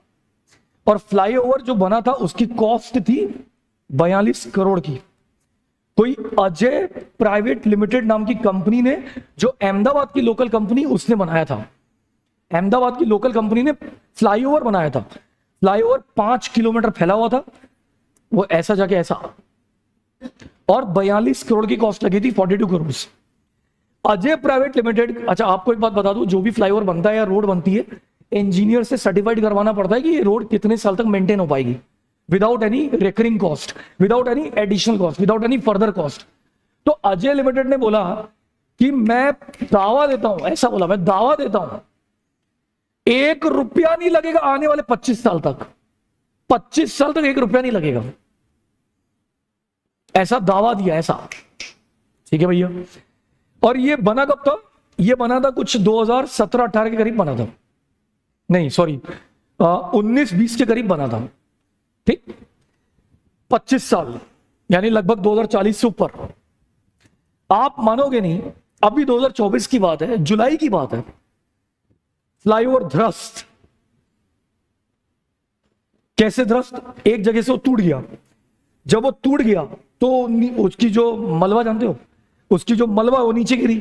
और फ्लाईओवर जो बना था उसकी कॉस्ट थी 42 करोड़ की। कोई अजय प्राइवेट लिमिटेड नाम की कंपनी ने, जो अहमदाबाद की लोकल कंपनी, उसने बनाया था। अहमदाबाद की लोकल कंपनी ने फ्लाईओवर बनाया था। फ्लाईओवर 5 किलोमीटर फैला हुआ था, वो ऐसा जाके ऐसा, और 42 करोड़ की कॉस्ट लगी थी, 42 करोड़। अजय प्राइवेट लिमिटेड, अच्छा आपको एक बात बता दूं, जो भी फ्लाईओवर बनता है या रोड बनती है, इंजीनियर से सर्टिफाइड करवाना पड़ता है कि ये रोड कितने साल तक मेंटेन हो पाएगी, without any recurring cost, without any additional cost, without any further cost. तो अजय लिमिटेड ने बोला कि मैं दावा देता हूं, ऐसा बोला, मैं दावा देता हूं 1 रुपया नहीं लगेगा आने वाले 25 साल तक, 25 साल तक 1 रुपया नहीं लगेगा, ऐसा दावा दिया, ऐसा। ठीक है भैया। और ये बना कब था? ये बना था कुछ 2017-18 के करीब बना था, नहीं सॉरी 19-20 के करीब बना था। ठीक, 25 साल यानी लगभग 2040 से ऊपर। आप मानोगे नहीं, अभी 2024 की बात है, जुलाई की बात है, फ्लाईओवर ध्वस्त। कैसे ध्वस्त? एक जगह से वो टूट गया। जब वो टूट गया तो उसकी जो मलबा, जानते हो, उसकी जो मलबा वो नीचे गिरी,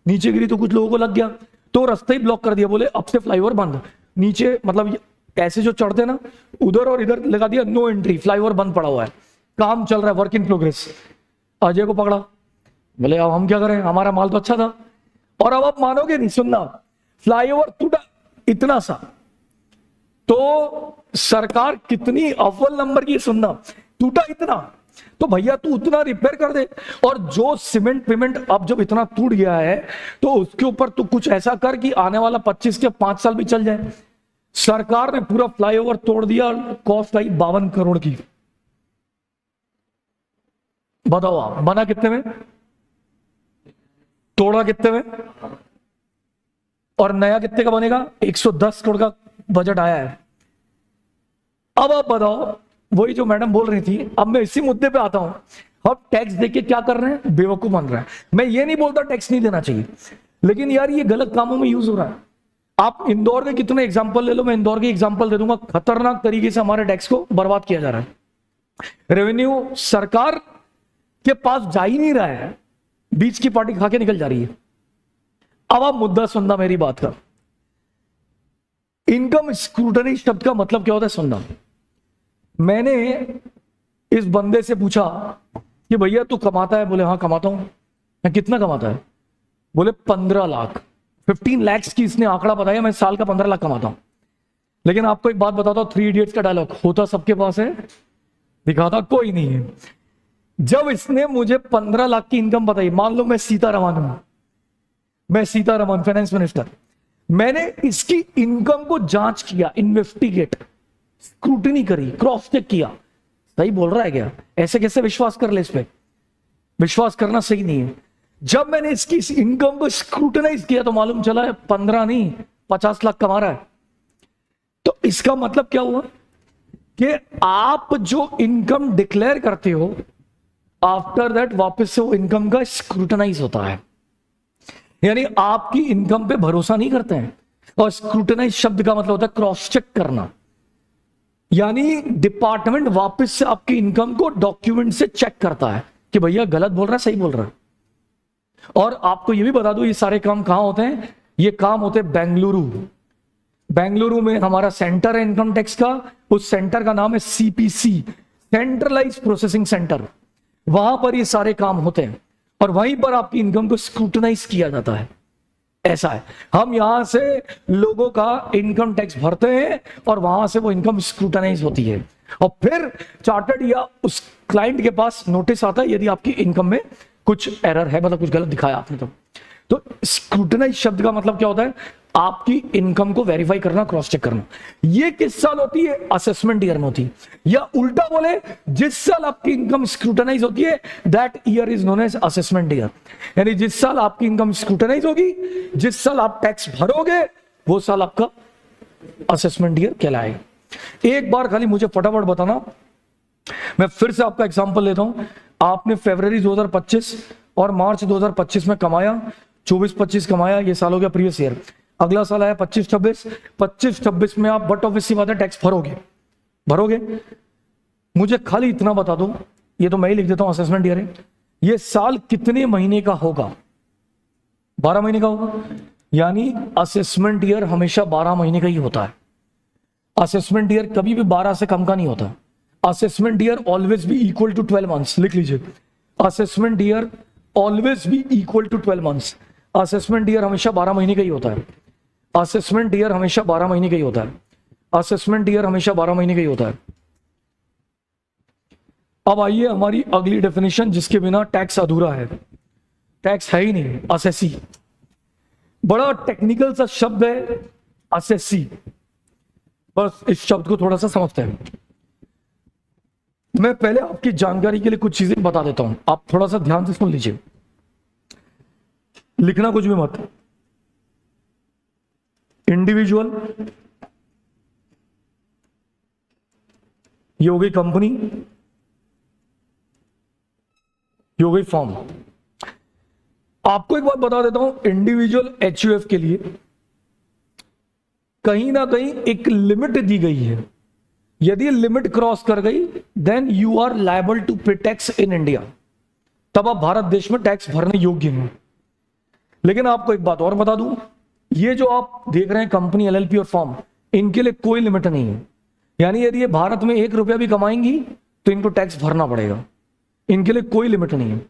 नीचे गिरी तो कुछ लोगों को लग गया, तो रास्ता ही ब्लॉक कर दिया। बोले अब से फ्लाईओवर बंद। नीचे मतलब ऐसे जो चढ़ते ना, उधर और इधर लगा दिया नो एंट्री, फ्लाईओवर बंद पड़ा हुआ है, काम चल रहा है, वर्क इन प्रोग्रेस। अजय को पकड़ा, बोले अब हम क्या करें, हमारा माल तो अच्छा था। और अब आप मानोगे नहीं, सुनना, फ्लाईओवर टूटा इतना सा, तो सरकार कितनी अव्वल नंबर की, सुनना, टूटा इतना, तो भैया तू उतना रिपेयर कर दे। और जो सीमेंट पेमेंट अब जब इतना टूट गया है तो उसके ऊपर तू कुछ ऐसा कर कि आने वाला 25 के 5 साल भी चल जाए। सरकार ने पूरा फ्लाईओवर तोड़ दिया, कॉस्ट आई 52 करोड़ की। बताओ आप, बना कितने में, तोड़ा कितने में, और नया कितने का बनेगा? 110 करोड़ का बजट आया है। अब आप बताओ, वही जो मैडम बोल रही थी, अब मैं इसी मुद्दे पे आता हूं। अब टैक्स देके क्या कर रहे हैं, बेवकूफ बन रहा है। मैं ये नहीं बोलता टैक्स नहीं देना चाहिए, लेकिन यार ये गलत कामों में यूज हो रहा है। आप इंदौर के कितने एग्जाम्पल ले लो, मैं इंदौर के एग्जाम्पल दे दूंगा, खतरनाक तरीके से हमारे टैक्स को बर्बाद किया जा रहा है। रेवेन्यू सरकार के पास जा ही नहीं रहा है, बीच की पार्टी खा के निकल जा रही है। अब आप मुद्दा सुनना मेरी बात का। इनकम स्क्रूटनी शब्द का मतलब क्या होता है, सुनना। मैंने इस बंदे से पूछा कि भैया तू कमाता है? बोले हाँ कमाता हूं। मैं कितना कमाता है? बोले 15 लाख, 15 lakhs की इसने आंकड़ा बताया। मैं साल का 15 लाख कमाता हूं। लेकिन आपको एक बात बताता हूं, 3 इडियट्स का डायलॉग, होता सबके पास है, दिखाता कोई नहीं है। जब इसने मुझे 15 लाख की इनकम बताई, मान लो मैं सीतारमन हूं, मैं सीतारमन फाइनेंस मिनिस्टर, मैंने इसकी इनकम को जांच किया, इन्वेस्टिगेट, स्क्रूटनी करी, क्रॉस चेक किया, सही बोल रहा है क्या? ऐसे कैसे विश्वास कर ले इस पे? विश्वास करना सही नहीं है। जब मैंने इसकी इनकम को स्क्रूटनाइज किया तो मालूम चला है 15 नहीं 50 लाख कमा रहा है। तो इसका मतलब क्या हुआ कि आप जो इनकम डिक्लेयर करते हो, आफ्टर दैट वापस से वो इनकम का स्क्रूटनाइज होता है, यानी आपकी इनकम पे भरोसा नहीं करते हैं। और स्क्रूटनाइज शब्द का मतलब होता है क्रॉस चेक करना, यानी डिपार्टमेंट वापस से आपकी इनकम को डॉक्यूमेंट से चेक करता है कि भैया गलत बोल रहा है, सही बोल रहा है। और आपको ये भी बता दूं, ये सारे काम कहां होते हैं? ये काम होते हैं बेंगलुरु। बेंगलुरु में हमारा सेंटर है इनकम टैक्स का, उस सेंटर का नाम है सीपीसी, सेंट्रलाइज प्रोसेसिंग सेंटर। वहां पर ये सारे काम होते हैं और वहीं पर आपकी इनकम को स्क्रूटनाइज किया जाता है। ऐसा है, हम यहां से लोगों का इनकम टैक्स भरते हैं और वहां से वो इनकम स्क्रूटनाइज होती है और फिर चार्टर्ड या उस क्लाइंट के पास नोटिस आता है यदि आपकी इनकम में कुछ एरर है, मतलब कुछ गलत दिखाया आपने तो स्क्रूटनाइज शब्द का मतलब क्या होता है? आपकी इनकम को वेरीफाई करना, क्रॉस चेक करना। ये किस साल होती है? असेसमेंट ईयर में होती है। या उल्टा बोले, जिस साल आपकी इनकम स्क्रूटनाइज होती है that year is known as assessment year. यानी जिस साल आपकी इनकम स्क्रूटनाइज होगी, जिस साल आप टैक्स भरोगे, वो साल आपका असेसमेंट ईयर कहलाएगा। एक बार खाली मुझे फटाफट बताना, मैं फिर से आपका एग्जांपल लेता हूं। आपने फरवरी 2025 और मार्च 2025 में कमाया, 24-25 कमाया, ये साल हो गया प्रीवियस ईयर। अगला साल आया 25-26 में आप बट ऑब्वियस सी बात है टैक्स भरोगे। मुझे खाली इतना बता दो, ये तो मैं ही लिख देता हूं, असेसमेंट ईयर है, ये साल कितने महीने का होगा? 12 महीने का होगा। यानी असेसमेंट ईयर हमेशा 12 महीने का ही होता है। असेसमेंट ईयर कभी भी 12 से कम का नहीं होता। Assessment year always be equal to 12 months, लिख लीजिए, assessment year always be equal to 12 months. Assessment year हमेशा 12 महीने का ही होता है। असेसमेंट ईयर हमेशा 12 महीने का ही होता है। असेसमेंट ईयर हमेशा 12 महीने का ही होता है। अब आइए हमारी अगली डेफिनेशन, जिसके बिना टैक्स अधूरा है। टैक्स है ही नहीं, असेसी। बड़ा टेक्निकल सा शब्द है असेसी, बस इस शब्द को थोड़ा सा समझते हैं। मैं पहले आपकी जानकारी के लिए कुछ चीजें बता देता हूं, आप थोड़ा सा ध्यान से सुन लीजिए, लिखना कुछ भी मत। इंडिविजुअल, ये हो गई कंपनी, ये हो गई फॉर्म। आपको एक बात बता देता हूं, इंडिविजुअल एचयूएफ के लिए कहीं ना कहीं एक लिमिट दी गई है। यदि लिमिट क्रॉस कर गई then you are liable to pay tax in India, तब आप भारत देश में टैक्स भरने योग्य हैं। लेकिन आपको एक बात और बता दूं, ये जो आप देख रहे हैं कंपनी, एलएलपी और फॉर्म, इनके लिए कोई लिमिट नहीं है। यानी यदि ये भारत में 1 रुपया भी कमाएंगी तो इनको टैक्स भरना पड़ेगा। इनके लिए कोई लिमिट नहीं है,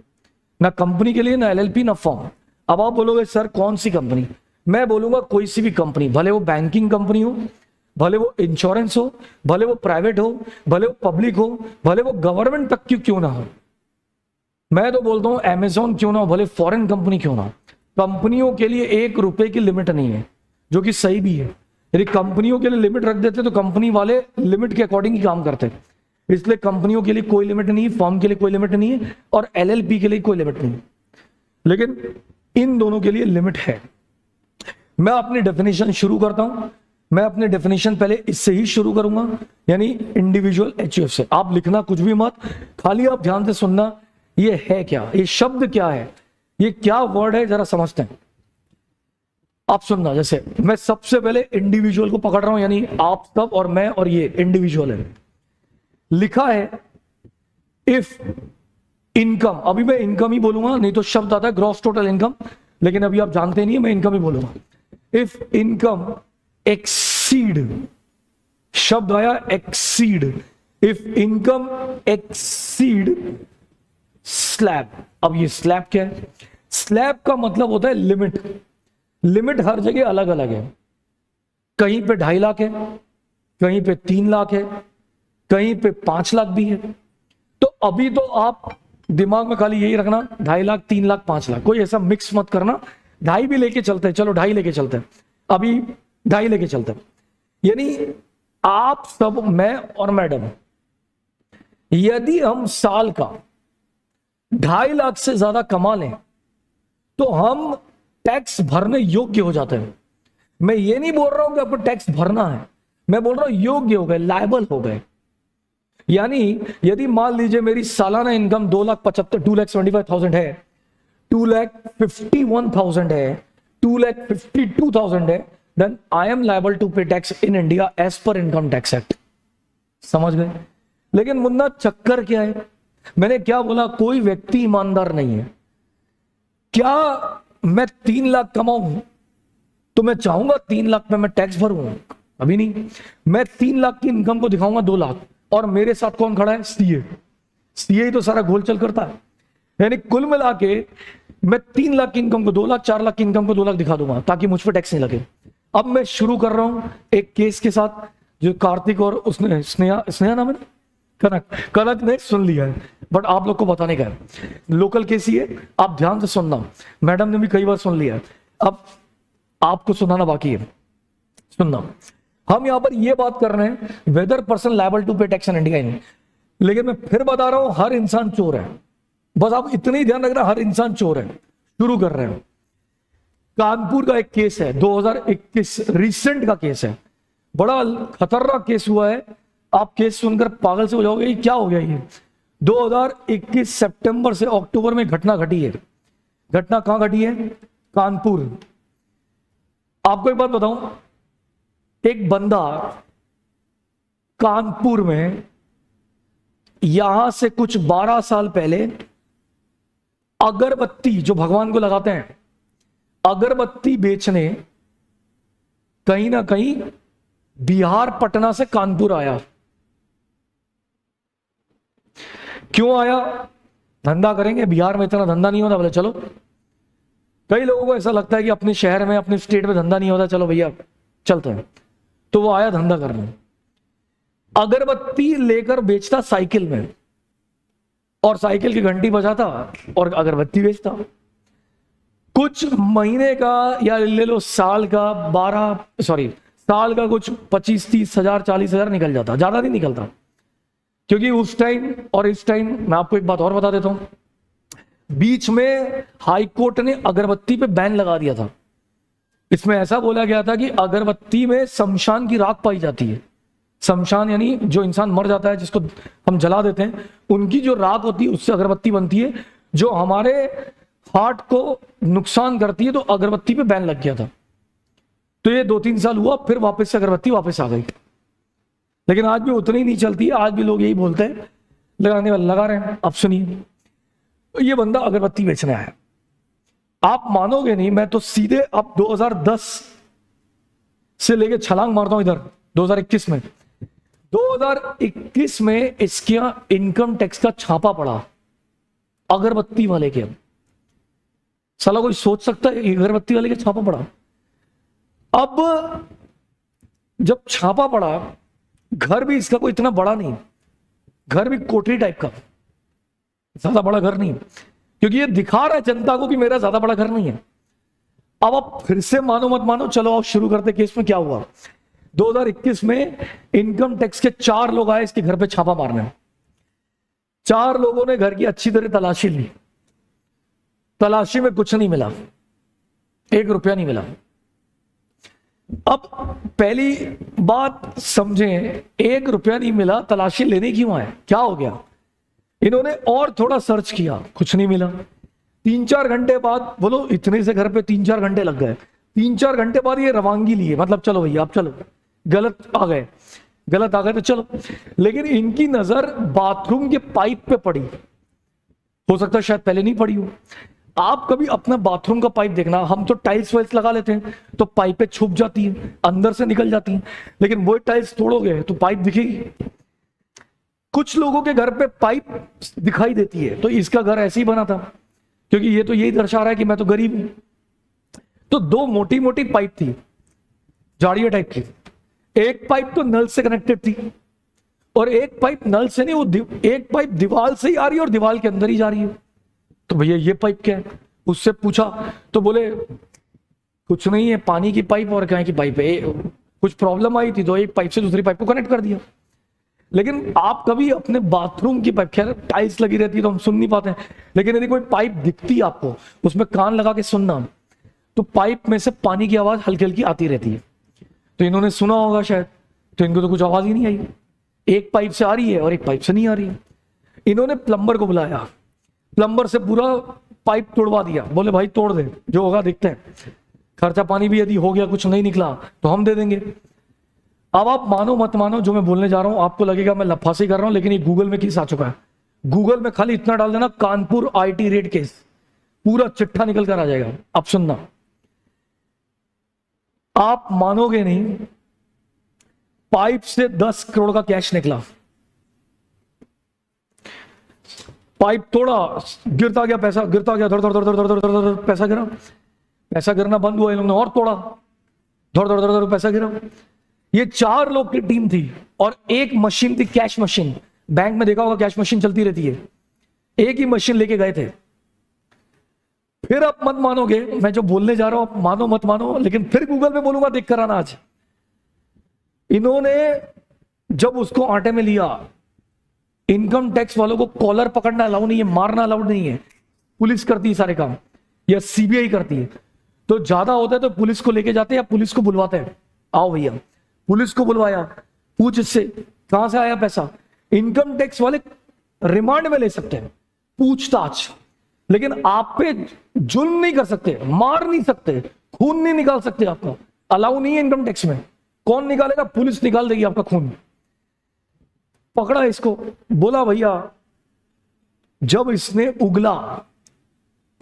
ना कंपनी के लिए, ना एलएलपी, ना फॉर्म। अब आप बोलोगे सर कौन सी कंपनी, मैं बोलूंगा कोई सी भी कंपनी, भले वो बैंकिंग कंपनी हो, भले वो इंश्योरेंस हो, भले वो प्राइवेट हो, भले वो पब्लिक हो, भले वो गवर्नमेंट तक की क्यों ना हो। मैं तो बोलता हूं अमेजॉन क्यों ना हो, भले फॉरेन कंपनी क्यों ना हो, कंपनियों के लिए 1 रुपए की लिमिट नहीं है, जो कि सही भी है। यदि कंपनियों के लिए लिमिट रख देते तो कंपनी वाले लिमिट के अकॉर्डिंग ही काम करते। इसलिए कंपनियों के लिए कोई लिमिट नहीं है, फॉर्म के लिए कोई लिमिट नहीं है, और एलएलपी के लिए कोई लिमिट नहीं है। लेकिन इन दोनों के लिए लिमिट है। मैं अपनी डेफिनेशन शुरू करता हूं। मैं अपनी डेफिनेशन पहले इससे ही शुरू करूंगा, यानी इंडिविजुअल एचयूएफ से। आप लिखना कुछ भी मत, खाली आप ध्यान से सुनना, ये है क्या, ये शब्द क्या है, ये क्या वर्ड है, जरा समझते हैं। आप सुनना, जैसे मैं सबसे पहले इंडिविजुअल को पकड़ रहा हूं, यानी आप सब और मैं और ये इंडिविजुअल है। लिखा है इफ इनकम, अभी मैं इनकम ही बोलूंगा, नहीं तो शब्द आता है ग्रॉस टोटल इनकम, लेकिन अभी आप जानते नहीं है, मैं इनकम ही बोलूंगा। इफ इनकम एक्सीड, शब्द आया exceed, if income exceed slab. अब ये स्लैब क्या है? स्लैब का मतलब होता है लिमिट। लिमिट हर जगह अलग अलग है, कहीं पे 2.5 लाख है, कहीं पे 3 लाख है, कहीं पे 5 लाख भी है। तो अभी तो आप दिमाग में खाली यही रखना, 2.5 लाख, 3 लाख, 5 लाख, कोई ऐसा मिक्स मत करना। 2.5 भी लेके चलते हैं, चलो 2.5 लेके चलते हैं, अभी 2.5 लेके चलते हैं। यानी आप सब, मैं और मैडम, यदि हम साल का 2.5 लाख से ज्यादा कमा लें तो हम टैक्स भरने योग्य हो जाते हैं। मैं ये नहीं बोल रहा हूं कि आपको टैक्स भरना है, मैं बोल रहा हूं योग्य हो गए, लायबल हो गए। यानी यदि मान लीजिए मेरी सालाना इनकम 2,75,000 है, 2,51,000 है, 2,52,000 है, then I am liable to pay tax in India as per income tax act. समझ गए? लेकिन मुन्ना चक्कर क्या है, मैंने क्या बोला, कोई व्यक्ति ईमानदार नहीं है। क्या मैं 3 लाख कमाऊं तो मैं चाहूंगा 3 लाख में मैं टैक्स भरूं? अभी नहीं। मैं 3 लाख की इनकम को दिखाऊंगा 2 लाख, और मेरे साथ कौन खड़ा है? सीए। सीए ही तो सारा घोलचल करता है। यानी कुल मिला के मैं 3 लाख की इनकम को 2 लाख, 4 लाख की इनकम को 2 लाख दिखा दूंगा, ताकि मुझ पर टैक्स नहीं लगे। अब मैं शुरू कर रहा हूं एक केस के साथ, जो कार्तिक और उसने, स्नेहा नाम है ना, कनक ने सुन लिया है, बट आप लोग को बताने का है। लोकल केस ही है, आप ध्यान से सुनना। मैडम ने भी कई बार सुन लिया है, अब आपको सुनाना बाकी है। सुनना, हम यहां पर ये बात कर रहे हैं weather person liable to pay tax in India in. लेकिन मैं फिर बता रहा हूं, हर इंसान चोर है। बस आप इतना ही ध्यान रखना, हर इंसान चोर है। शुरू कर रहे हैं। कानपुर का एक केस है, 2021 रिसेंट का केस है, बड़ा खतरनाक केस हुआ है। आप केस सुनकर पागल से हो जाओगे, क्या हो गया ये। 2021 सितंबर से अक्टूबर में घटना घटी है। घटना कहां घटी है? कानपुर। आपको एक बात बताऊं, एक बंदा कानपुर में यहां से कुछ 12 साल पहले अगरबत्ती, जो भगवान को लगाते हैं, अगरबत्ती बेचने कहीं ना कहीं बिहार पटना से कानपुर आया। क्यों आया? धंधा करेंगे, बिहार में इतना धंधा नहीं होता, बोले चलो। कई लोगों को ऐसा लगता है कि अपने शहर में अपने स्टेट में धंधा नहीं होता, चलो भैया चलते हैं, तो वो आया धंधा करने, अगरबत्ती लेकर बेचता साइकिल में, और साइकिल की घंटी बजाता और अगरबत्ती बेचता। कुछ महीने का या ले लो साल का साल का कुछ 25-30 हजार 40 हजार निकल जाता, ज्यादा नहीं निकलता। क्योंकि उस टाइम और इस टाइम, मैं आपको एक बात और बता देता हूं, बीच में हाई कोर्ट ने अगरबत्ती पे बैन लगा दिया था। इसमें ऐसा बोला गया था कि अगरबत्ती में शमशान की राख पाई जाती है। शमशान यानी जो इंसान मर जाता है, जिसको हम जला देते हैं, उनकी जो राख होती है उससे अगरबत्ती बनती है, जो हमारे हार्ट को नुकसान करती है। तो अगरबत्ती पे बैन लग गया था। तो ये 2-3 साल हुआ, फिर वापस से अगरबत्ती वापस आ गई। लेकिन आज भी उतनी नहीं चलती है, आज भी लोग यही बोलते हैं, लगाने वाले लगा रहे हैं। अब सुनिए, ये बंदा अगरबत्ती बेचने आया, आप मानोगे नहीं, मैं तो सीधे अब 2010 से लेके छलांग मारता हूं इधर 2021 में। 2021 में इसका इनकम टैक्स का छापा पड़ा अगरबत्ती वाले के। साला कोई सोच सकता है अगरबत्ती वाले के छापा पड़ा? अब जब छापा पड़ा, घर भी इसका कोई इतना बड़ा नहीं, घर भी कोठरी टाइप का, ज्यादा बड़ा घर नहीं, क्योंकि ये दिखा रहा है जनता को कि मेरा ज्यादा बड़ा घर नहीं है। अब आप फिर से मानो मत मानो, चलो आप शुरू करते केस में क्या हुआ। 2021 में इनकम टैक्स के 4 लोग आए इसके घर पे छापा मारने। 4 लोगों ने घर की अच्छी तरह तलाशी ली। तलाशी में कुछ नहीं मिला, 1 रुपया नहीं मिला। अब पहली बात समझें, 1 रुपया नहीं मिला, तलाशी लेने क्यों आए, क्या हो गया? इन्होंने और थोड़ा सर्च किया, कुछ नहीं मिला। 3-4 घंटे बाद, बोलो इतने से घर पे 3-4 घंटे लग गए। 3-4 घंटे बाद ये रवानगी लिए, मतलब चलो भैया आप चलो, गलत आ गए तो चलो। लेकिन इनकी नजर बाथरूम के पाइप पे पड़ी। हो सकता है शायद पहले नहीं पड़ी हो। आप कभी अपना बाथरूम का पाइप देखना, हम तो टाइल्स वाइल्स लगा लेते हैं तो पाइपें छुप जाती हैं, अंदर से निकल जाती हैं, लेकिन वो टाइल्स तोड़ोगे तो पाइप दिखेगी। कुछ लोगों के घर पे पाइप दिखाई देती है, तो इसका घर ऐसे ही बना था, क्योंकि ये तो यही दर्शा रहा है कि मैं तो गरीब हूं। तो 2 मोटी मोटी पाइप थी, जाड़िया टाइप की। एक पाइप तो नल से कनेक्टेड थी, और एक पाइप नल से नहीं, वो एक पाइप दीवार से ही आ रही है और दीवार के अंदर ही जा रही है। तो भैया ये पाइप क्या है? उससे पूछा तो बोले कुछ नहीं है, पानी की पाइप और क्या की पाइप है, कुछ प्रॉब्लम आई थी तो एक पाइप से दूसरी पाइप को कनेक्ट कर दिया। लेकिन आप कभी अपने बाथरूम की पाइप, खैर टाइल्स लगी रहती है तो हम सुन नहीं पाते हैं, लेकिन यदि कोई पाइप दिखती है आपको, उसमें कान लगा के सुनना, तो पाइप में से पानी की आवाज हल्की हल्की आती रहती है। तो इन्होंने सुना होगा शायद, तो इनको तो कुछ आवाज ही नहीं आई। एक पाइप से आ रही है और एक पाइप से नहीं आ रही है। इन्होंने प्लम्बर को बुलाया, प्लम्बर से पूरा पाइप तोड़वा दिया। बोले भाई तोड़ दे, जो होगा देखते हैं, खर्चा पानी भी यदि हो गया कुछ नहीं निकला तो हम दे देंगे। अब आप मानो मत मानो, जो मैं बोलने जा रहा हूं आपको लगेगा मैं लफासी कर रहा हूं, लेकिन ये गूगल में केस आ चुका है। गूगल में खाली इतना डाल देना, कानपुर आईटी रेड केस, पूरा चिट्ठा निकल कर आ जाएगा। अब सुनना, आप मानोगे नहीं, पाइप से 10 करोड़ का कैश निकला। पाइप तोड़ा, गिरता गया पैसा, गिरता गया, धड़ धड़ धड़ धड़ धड़ धड़ धड़ पैसा गिरा। पैसा गिरना बंद हुआ, इन लोगों ने और तोड़ा, धड़ धड़ धड़ धड़ पैसा गिरा। ये 4 लोग की टीम थी, और एक मशीन थी, कैश मशीन। बैंक में देखा होगा कैश मशीन चलती रहती है, एक ही मशीन लेके गए थे। फिर आप मत मानोगे, मैं जो बोलने जा रहा हूं आप मानो मत मानो, लेकिन फिर गूगल पे बोलूंगा, देख कर आना आज। इन्होंने जब उसको आटे में लिया, इनकम टैक्स वालों को कॉलर पकड़ना अलाउ नहीं है, मारना अलाउ नहीं है, पुलिस करती है सारे काम, या सीबीआई करती है। तो ज्यादा होता है तो पुलिस को लेके जाते हैं या पुलिस को बुलवाते हैं, आओ भैया। पुलिस को बुलवाया, पूछ इससे कहां से आया पैसा। इनकम टैक्स वाले रिमांड में ले सकते हैं, पूछताछ, लेकिन आप पे जुल्म नहीं कर सकते, मार नहीं सकते, खून नहीं निकाल सकते, आपका अलाउ नहीं है इनकम टैक्स में। कौन निकालेगा? पुलिस निकाल देगी आपका खून। पकड़ा इसको, बोला भैया, जब इसने उगला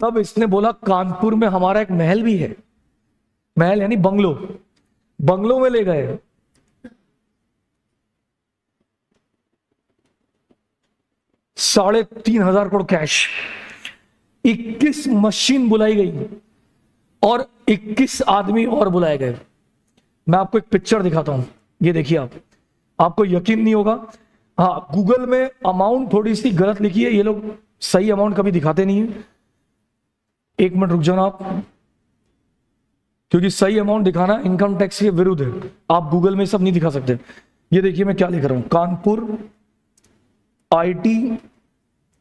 तब इसने बोला कानपुर में हमारा एक महल भी है, महल यानी बंगलो, बंगलो में ले गए। $3,500 करोड़ कैश, 21 मशीन बुलाई गई, और 21 आदमी और बुलाए गए। मैं आपको एक पिक्चर दिखाता हूं, ये देखिए आप, आपको यकीन नहीं होगा। हाँ, गूगल में अमाउंट थोड़ी सी गलत लिखी है, ये लोग सही अमाउंट कभी दिखाते नहीं है। एक मिनट रुक जाना आप, क्योंकि सही अमाउंट दिखाना इनकम टैक्स के विरुद्ध है। आप गूगल में सब नहीं दिखा सकते। ये देखिए मैं क्या लिख रहा हूं, कानपुर आईटी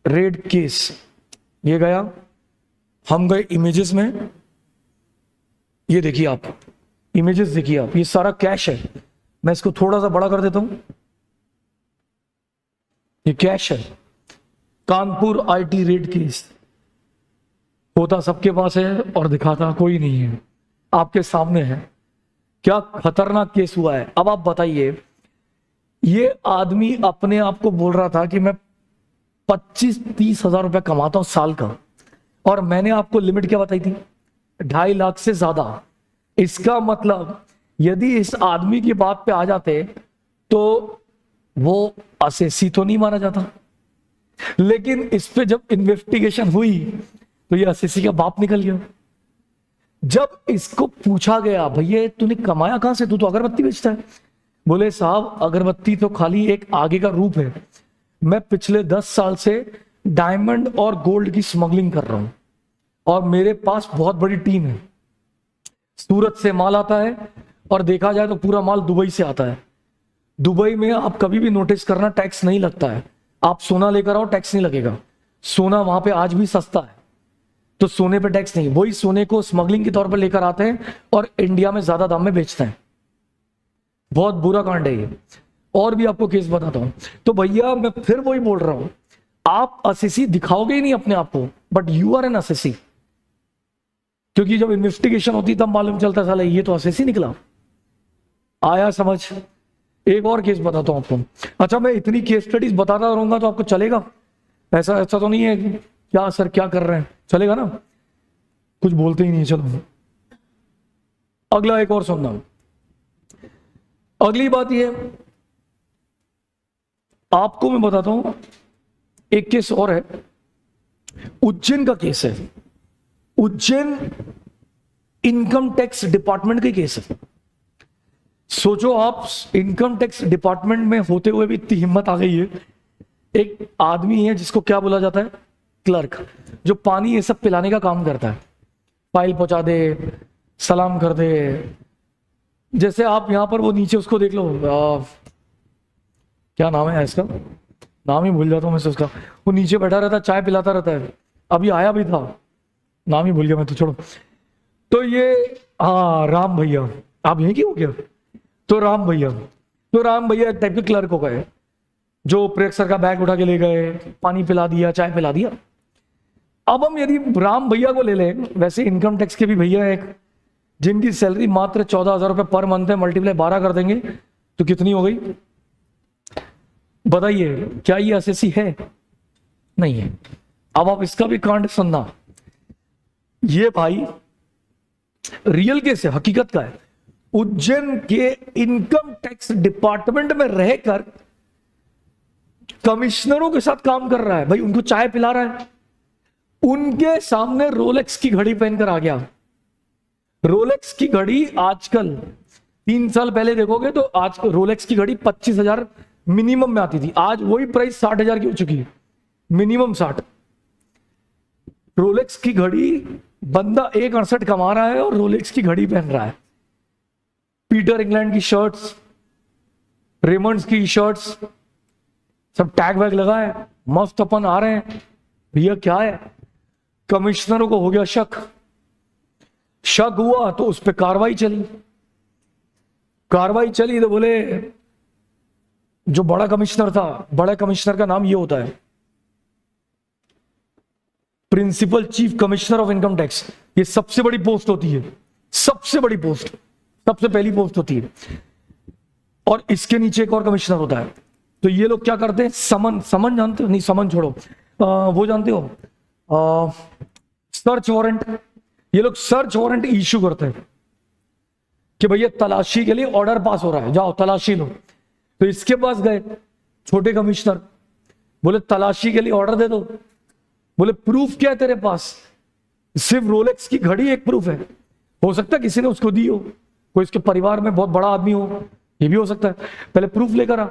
रेड केस, ये गया, हम गए इमेजेस में, ये देखिए आप, इमेजेस देखिए आप, ये सारा कैश है। मैं इसको थोड़ा सा बड़ा कर देता हूं, ये कैश है। कानपुर आईटी रेड केस होता सबके पास है और दिखाता कोई नहीं है, आपके सामने है। क्या खतरनाक केस हुआ है। अब आप बताइए, ये आदमी अपने आप को बोल रहा था कि मैं 25-30 हजार रुपया कमाता हूं साल का, और मैंने आपको लिमिट क्या बताई थी, 2.5 लाख से ज्यादा। इसका मतलब यदि इस आदमी की बात पे आ जाते तो वो असेसी तो नहीं माना जाता, लेकिन इस पे जब इन्वेस्टिगेशन हुई तो ये असेसी का बाप निकल गया। जब इसको पूछा गया, भैया तूने कमाया कहां से, तू तो अगरबत्ती बेचता है। बोले साहब अगरबत्ती तो खाली एक आगे का रूप है, मैं पिछले 10 साल से डायमंड और गोल्ड की स्मगलिंग कर रहा हूं, और मेरे पास बहुत बड़ी टीम है। सूरत से माल आता है, और देखा जाए तो पूरा माल दुबई से आता है। दुबई में आप कभी भी नोटिस करना, टैक्स नहीं लगता है। आप सोना लेकर आओ, टैक्स नहीं लगेगा। सोना वहां पे आज भी सस्ता है, तो सोने पे टैक्स नहीं। वही सोने को स्मगलिंग के तौर पर लेकर आते हैं और इंडिया में ज्यादा दाम में बेचते हैं। बहुत बुरा कांड है ये। और भी आपको केस बताता हूं। तो भैया मैं फिर वही बोल रहा हूं, आप असेसी दिखाओगे ही नहीं अपने आप को, but you are an assessee. क्योंकि जब इन्वेस्टिगेशन होती तब मालूम चलता साला ये तो असेसी निकला। आया समझ। एक और केस बताता हूं आपको। अच्छा, मैं इतनी केस स्टडीज बताता रहूंगा तो आपको चलेगा? ऐसा तो नहीं है कि क्या सर क्या कर रहे हैं, चलेगा ना? कुछ बोलते ही नहीं। चलो अगला एक और सुनना। अगली बात ये, आपको मैं बताता हूं, एक केस और है, उज्जैन का केस है। उज्जैन इनकम टैक्स डिपार्टमेंट का केस है। सोचो आप, इनकम टैक्स डिपार्टमेंट में होते हुए भी इतनी हिम्मत आ गई है। एक आदमी है जिसको क्या बोला जाता है, क्लर्क, जो पानी ये सब पिलाने का काम करता है, फाइल पहुंचा दे, सलाम कर दे। जैसे आप यहां पर वो नीचे उसको देख लो, क्या नाम है इसका, नाम ही भूल जाता हूं मैं उसका। वो नीचे बैठा रहता है, चाय पिलाता रहता है। अभी आया भी था, नाम ही भूल गया मैं तो, छोड़ो। तो ये हाँ राम भैया, आप यहीं की हो क्या? तो राम भैया एक टाइप के क्लर्क हो गए, जो प्रेक्षर का बैग उठा के ले गए, पानी पिला दिया, चाय पिला दिया। अब हम यदि राम भैया को ले लें, वैसे इनकम टैक्स के भी भैया एक, जिनकी सैलरी मात्र 14,000 रुपए पर मंथ है, मल्टीप्लाई 12 कर देंगे तो कितनी हो गई बताइए? क्या ये असेसी है? नहीं है। अब आप इसका भी कांड सुनना। ये भाई रियल केस है, हकीकत का है। उज्जैन के इनकम टैक्स डिपार्टमेंट में रहकर कमिश्नरों के साथ काम कर रहा है। भाई उनको चाय पिला रहा है, उनके सामने रोलेक्स की घड़ी पहनकर आ गया। रोलेक्स की घड़ी आजकल 3 साल पहले देखोगे तो आज रोलेक्स की घड़ी 25,000 मिनिमम में आती थी, आज वही प्राइस 60,000 की हो चुकी है, मिनिमम 60। रोलेक्स की घड़ी, बंदा 1.68 कमा रहा है और रोलेक्स की घड़ी पहन रहा है। पीटर इंग्लैंड की शर्ट्स, रेमंड्स की शर्ट्स, सब टैग वैग लगा है, मस्त अपन आ रहे हैं। भैया क्या है, कमिश्नरों को हो गया शक हुआ तो उस पर कार्रवाई चली तो बोले, जो बड़ा कमिश्नर था, बड़ा कमिश्नर का नाम ये होता है principal chief commissioner of income tax. ये सबसे बड़ी पोस्ट होती है, सबसे बड़ी पोस्ट, सबसे पहली पोस्ट होती है। और इसके नीचे एक और कमिश्नर होता है। तो ये लोग क्या करते हैं, समन जानते हो? नहीं, समन छोड़ो, वो जानते हो, सर्च वारंट। ये लोग सर्च वारंट इश्यू करते हैं कि भैया तलाशी के लिए ऑर्डर पास हो रहा है, जाओ तलाशी लो। तो इसके पास गए छोटे कमिश्नर, बोले तलाशी के लिए ऑर्डर दे दो। बोले प्रूफ क्या है तेरे पास? सिर्फ रोलेक्स की घड़ी एक प्रूफ है, हो सकता है किसी ने उसको दी हो, कोई इसके परिवार में बहुत बड़ा आदमी हो, ये भी हो सकता है। पहले प्रूफ लेकर आ।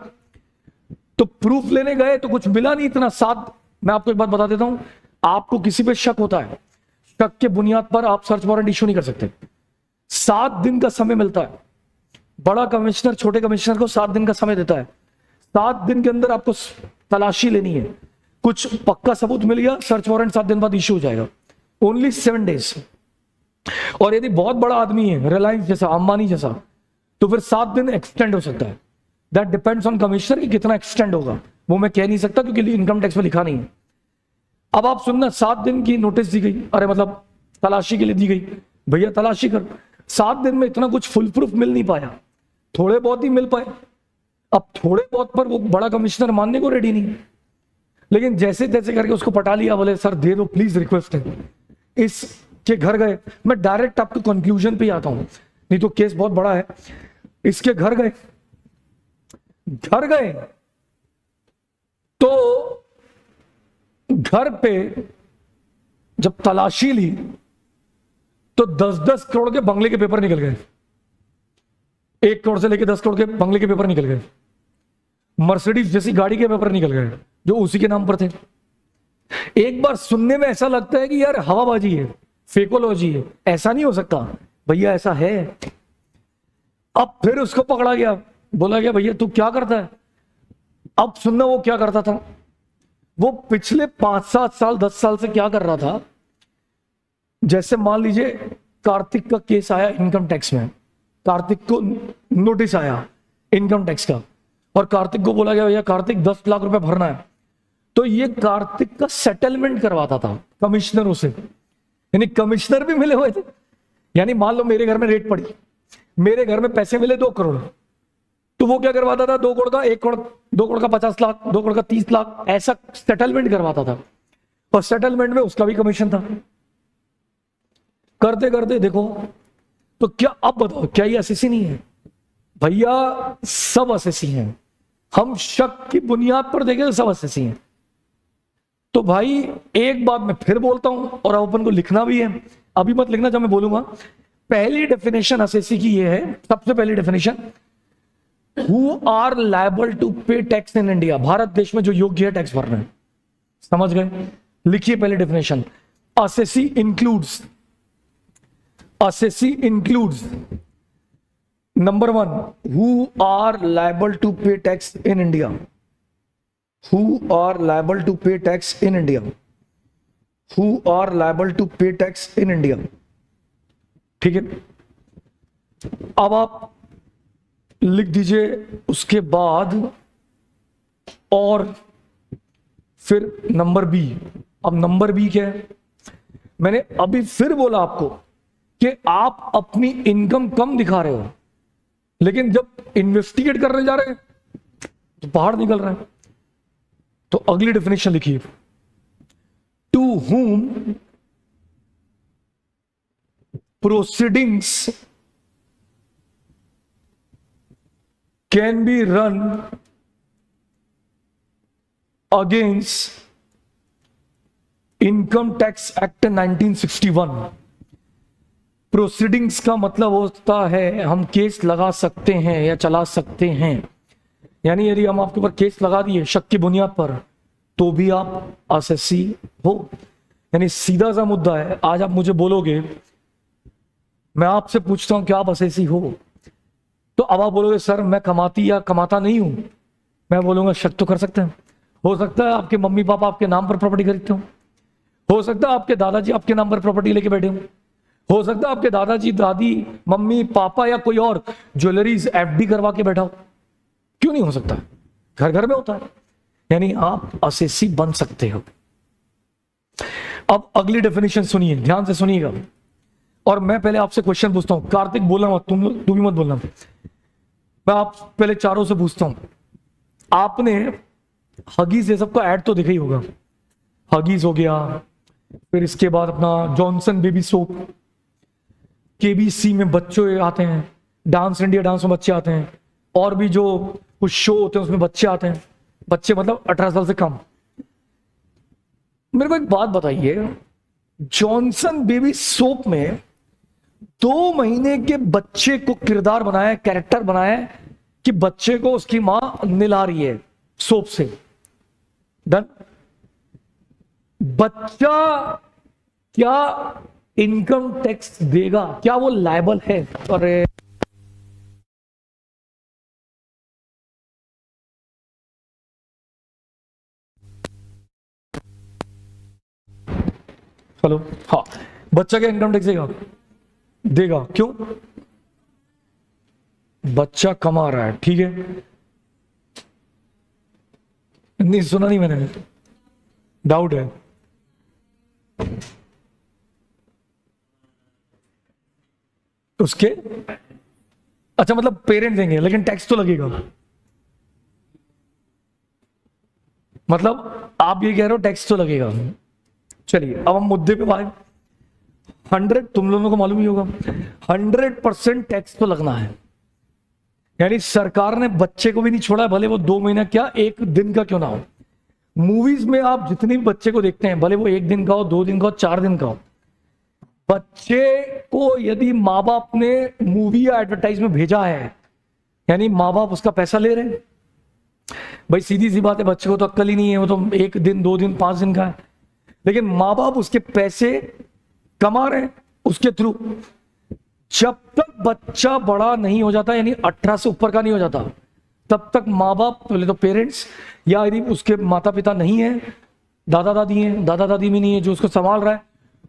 तो प्रूफ लेने गए तो कुछ मिला नहीं इतना। 7, मैं आपको एक बात बता देता हूं, आपको किसी पे शक होता है, शक के बुनियाद पर आप सर्च वारंट इश्यू नहीं कर सकते। 7 दिन का समय मिलता है। बड़ा कमिश्नर छोटे कमिश्नर को 7 दिन का समय देता है। 7 दिन के अंदर आपको तलाशी लेनी है, कुछ पक्का सबूत मिल गया, सर्च वारंट 7 दिन बाद इश्यू हो जाएगा। Only 7 days. और यदि बहुत बड़ा आदमी है, रिलायंस जैसा, अंबानी जैसा, तो फिर 7 दिन एक्सटेंड हो सकता है। दैट डिपेंड्स ऑन कमिश्नर कि कितना एक्सटेंड होगा, वो मैं कह नहीं सकता क्योंकि इनकम टैक्स में लिखा नहीं है। अब आप सुनना, 7 दिन की नोटिस दी गई, अरे मतलब तलाशी के लिए दी गई, भैया तलाशी कर। 7 दिन में इतना कुछ फुल प्रूफ मिल नहीं पाया, थोड़े बहुत ही मिल पाए। अब थोड़े बहुत पर वो बड़ा कमिश्नर मानने को रेडी नहीं, लेकिन जैसे तैसे करके उसको पटा लिया, बोले सर दे दो प्लीज, रिक्वेस्ट है। इसके घर गए, मैं डायरेक्ट आपको कंक्लूजन पे आता हूं, नहीं तो केस बहुत बड़ा है। इसके घर गए तो घर पे जब तलाशी ली तो 10-10 करोड़ के बंगले के पेपर निकल गए। 1 करोड़ से लेकर 10 करोड़ के बंगले के पेपर निकल गए। मर्सिडीज जैसी गाड़ी के पेपर निकल गए जो उसी के नाम पर थे। एक बार सुनने में ऐसा लगता है कि यार हवाबाजी है, फेकोलॉजी है, ऐसा नहीं हो सकता। भैया ऐसा है। अब फिर उसको पकड़ा गया, बोला गया भैया तू क्या करता है। अब सुनना वो क्या करता था। वो पिछले 5-7 साल 10 साल से क्या कर रहा था, जैसे मान लीजिए कार्तिक का केस आया इनकम टैक्स में, कार्तिक को नोटिस आया इनकम टैक्स का, और कार्तिक को बोला गया भैया कार्तिक 10 लाख रुपए भरना है, तो ये कार्तिक का सेटलमेंट करवाता था कमिश्नरों से। यानी कमिश्नर भी मिले हुए थे। यानी मान लो मेरे घर में रेट पड़ी, मेरे घर में पैसे मिले 2 करोड़, तो वो क्या करवाता था, 2 करोड़ का 1 करोड़, 2 करोड़ का 50 लाख, 2 करोड़ का 30 लाख, ऐसा सेटलमेंट करवाता था। और सेटलमेंट में उसका भी कमीशन था। करते करते देखो तो क्या, अब बताओ क्या ये एसएससी नहीं है? भैया सब एसएससी हैं। हम शक की बुनियाद पर देखें तो सब एसएससी हैं। तो भाई एक बात मैं फिर बोलता हूं, और अपन को लिखना भी है, अभी मत लिखना जब मैं बोलूंगा। पहली डेफिनेशन एसएससी की ये है, सबसे पहली definition, who are liable to pay tax in India. भारत देश में जो योग्य है टैक्स भरना है। समझ गए? लिखिए पहली definition. SSC includes number 1, who are liable to pay tax in India. Who are liable to pay tax in India? Who are liable to pay tax in India? ठीक है। अब आप लिख दीजिए उसके बाद, और फिर नंबर बी। अब नंबर बी क्या है? मैंने अभी फिर बोला आपको कि आप अपनी इनकम कम दिखा रहे हो, लेकिन जब इन्वेस्टिगेट करने जा रहे हैं तो बाहर निकल रहा है। तो अगली डेफिनेशन लिखिए, to whom proceedings can be run against income tax act 1961। Proceedings का मतलब होता है हम केस लगा सकते हैं या चला सकते हैं। यानी यदि हम आपके ऊपर केस लगा दिए शक की बुनियाद पर, तो भी आप एसएससी हो। यानी सीधा सा मुद्दा है। आज आप मुझे बोलोगे, मैं आपसे पूछता हूं कि आप एसएससी हो, तो अब आप बोलोगे सर मैं कमाती या कमाता नहीं हूं। मैं बोलूंगा शक तो कर सकते हैं। हो सकता है आपके मम्मी पापा आपके नाम पर प्रॉपर्टी खरीदते हो सकता है आपके दादाजी आपके नाम पर प्रॉपर्टी लेके बैठे हो सकता है आपके दादाजी दादी मम्मी पापा या कोई और ज्वेलरीज एफडी करवा के बैठा हो। क्यों नहीं हो सकता? घर घर में होता है। यानी आप एसएससी बन सकते हो। अब अगली डेफिनेशन सुनिए, ध्यान से सुनिएगा। और मैं पहले आपसे क्वेश्चन पूछता हूं, कार्तिक बोलना मत, तू भी मत बोलना। मैं आप पहले चारों से पूछता हूं, आपने हगीज ये सब का ऐड तो देखा ही होगा। हगीज हो गया, फिर इसके बाद अपना जॉनसन बेबी सोप, केबीसी में बच्चे आते हैं, डांस इंडिया डांस में बच्चे आते हैं, और भी जो कुछ शो होते हैं उसमें बच्चे आते हैं। बच्चे मतलब 18 साल से कम। मेरे को एक बात बताइए, जॉनसन बेबी सोप में 2 महीने के बच्चे को किरदार बनाया, कैरेक्टर बनाया कि बच्चे को उसकी मां नहला रही है सोप से। डन। बच्चा क्या इनकम टैक्स देगा? क्या वो लायबल है? अरे हेलो, हाँ, बच्चा क्या इनकम टैक्स देगा? देगा। क्यों? बच्चा कमा रहा है, ठीक है। नहीं सुना नहीं मैंने, डाउट है। उसके अच्छा, मतलब पेरेंट देंगे लेकिन टैक्स तो लगेगा। मतलब आप ये कह रहे हो टैक्स तो लगेगा। चलिए अब हम मुद्दे पे आए। 100, तुम लोगों को मालूम ही होगा, 100% टैक्स तो लगना है। यानी सरकार ने बच्चे को भी नहीं छोड़ा, भले वो 2 महीना क्या 1 दिन का क्यों ना हो। मूवीज में आप जितने भी बच्चे को देखते हैं, भले वो 1 दिन का हो, 2 दिन का हो, 4 दिन का हो, बच्चे को यदि माँ बाप ने मूवी या एडवर्टाइज में भेजा है, यानी माँ बाप उसका पैसा ले रहे हैं। भाई सीधी सी बात है, बच्चे को तो अक्ल ही नहीं है, वो तो 1 दिन 2 दिन 5 दिन का है, लेकिन माँ बाप उसके पैसे कमा रहे हैं उसके थ्रू। जब तक बच्चा बड़ा नहीं हो जाता, यानी 18 से ऊपर का नहीं हो जाता, तब तक माँ बाप, पहले तो पेरेंट्स, या यदि उसके माता पिता नहीं है, दादा दादी हैं, दादा दादी भी नहीं है जो उसको संभाल रहा है,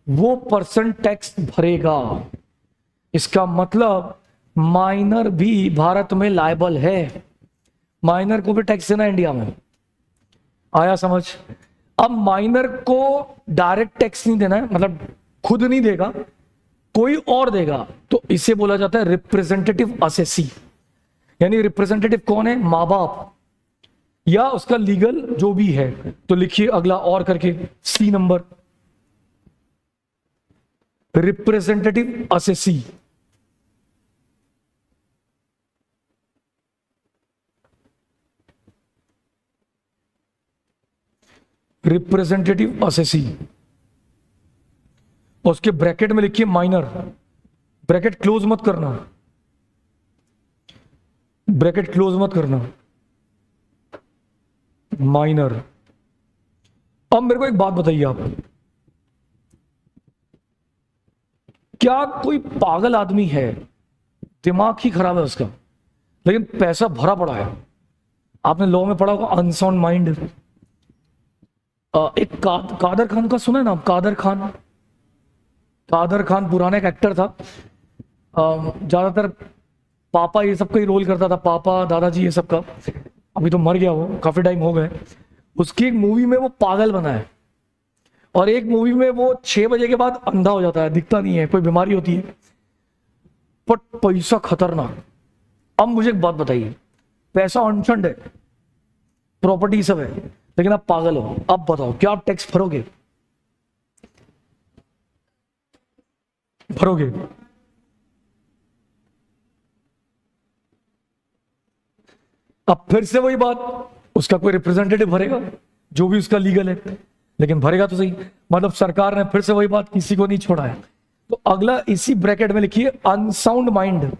वो % टैक्स भरेगा। इसका मतलब माइनर भी भारत में लायबल है। माइनर को भी टैक्स देना इंडिया में। आया समझ? अब माइनर को डायरेक्ट टैक्स नहीं देना है, मतलब खुद नहीं देगा, कोई और देगा, तो इसे बोला जाता है रिप्रेजेंटेटिव असेसी। यानी रिप्रेजेंटेटिव कौन है? माँ बाप या उसका लीगल जो भी है। तो लिखिए अगला और करके, C number, representative assessee. Representative assessee, उसके ब्रैकेट में लिखिए माइनर, ब्रैकेट क्लोज मत करना, ब्रैकेट क्लोज मत करना, माइनर। अब मेरे को एक बात बताइए आप, क्या कोई पागल आदमी है, दिमाग ही खराब है उसका, लेकिन पैसा भरा पड़ा है? आपने लॉ में पढ़ा होगा अनसाउंड माइंड। एक कादर खान का सुना है नाम? कादर खान, कादर खान पुराना एक एक्टर था, ज्यादातर पापा ये सब का ही रोल करता था, पापा दादाजी ये सब का। अभी तो मर गया वो, काफी टाइम हो गए। उसकी एक मूवी में वो पागल बना है, और एक मूवी में वो 6 बजे के बाद अंधा हो जाता है, दिखता नहीं है, कोई बीमारी होती है, पर पैसा खतरनाक। अब मुझे एक बात बताइए, पैसा अनशंड है, प्रॉपर्टी सब है, लेकिन आप पागल हो। अब बताओ क्या आप टैक्स भरोगे? भरोगे? अब फिर से वही बात, उसका कोई रिप्रेजेंटेटिव भरेगा जो भी उसका लीगल है, लेकिन भरेगा तो सही। मतलब सरकार ने फिर से वही बात, किसी को नहीं छोड़ा है। तो अगला इसी ब्रैकेट में लिखिए अनसाउंड माइंड।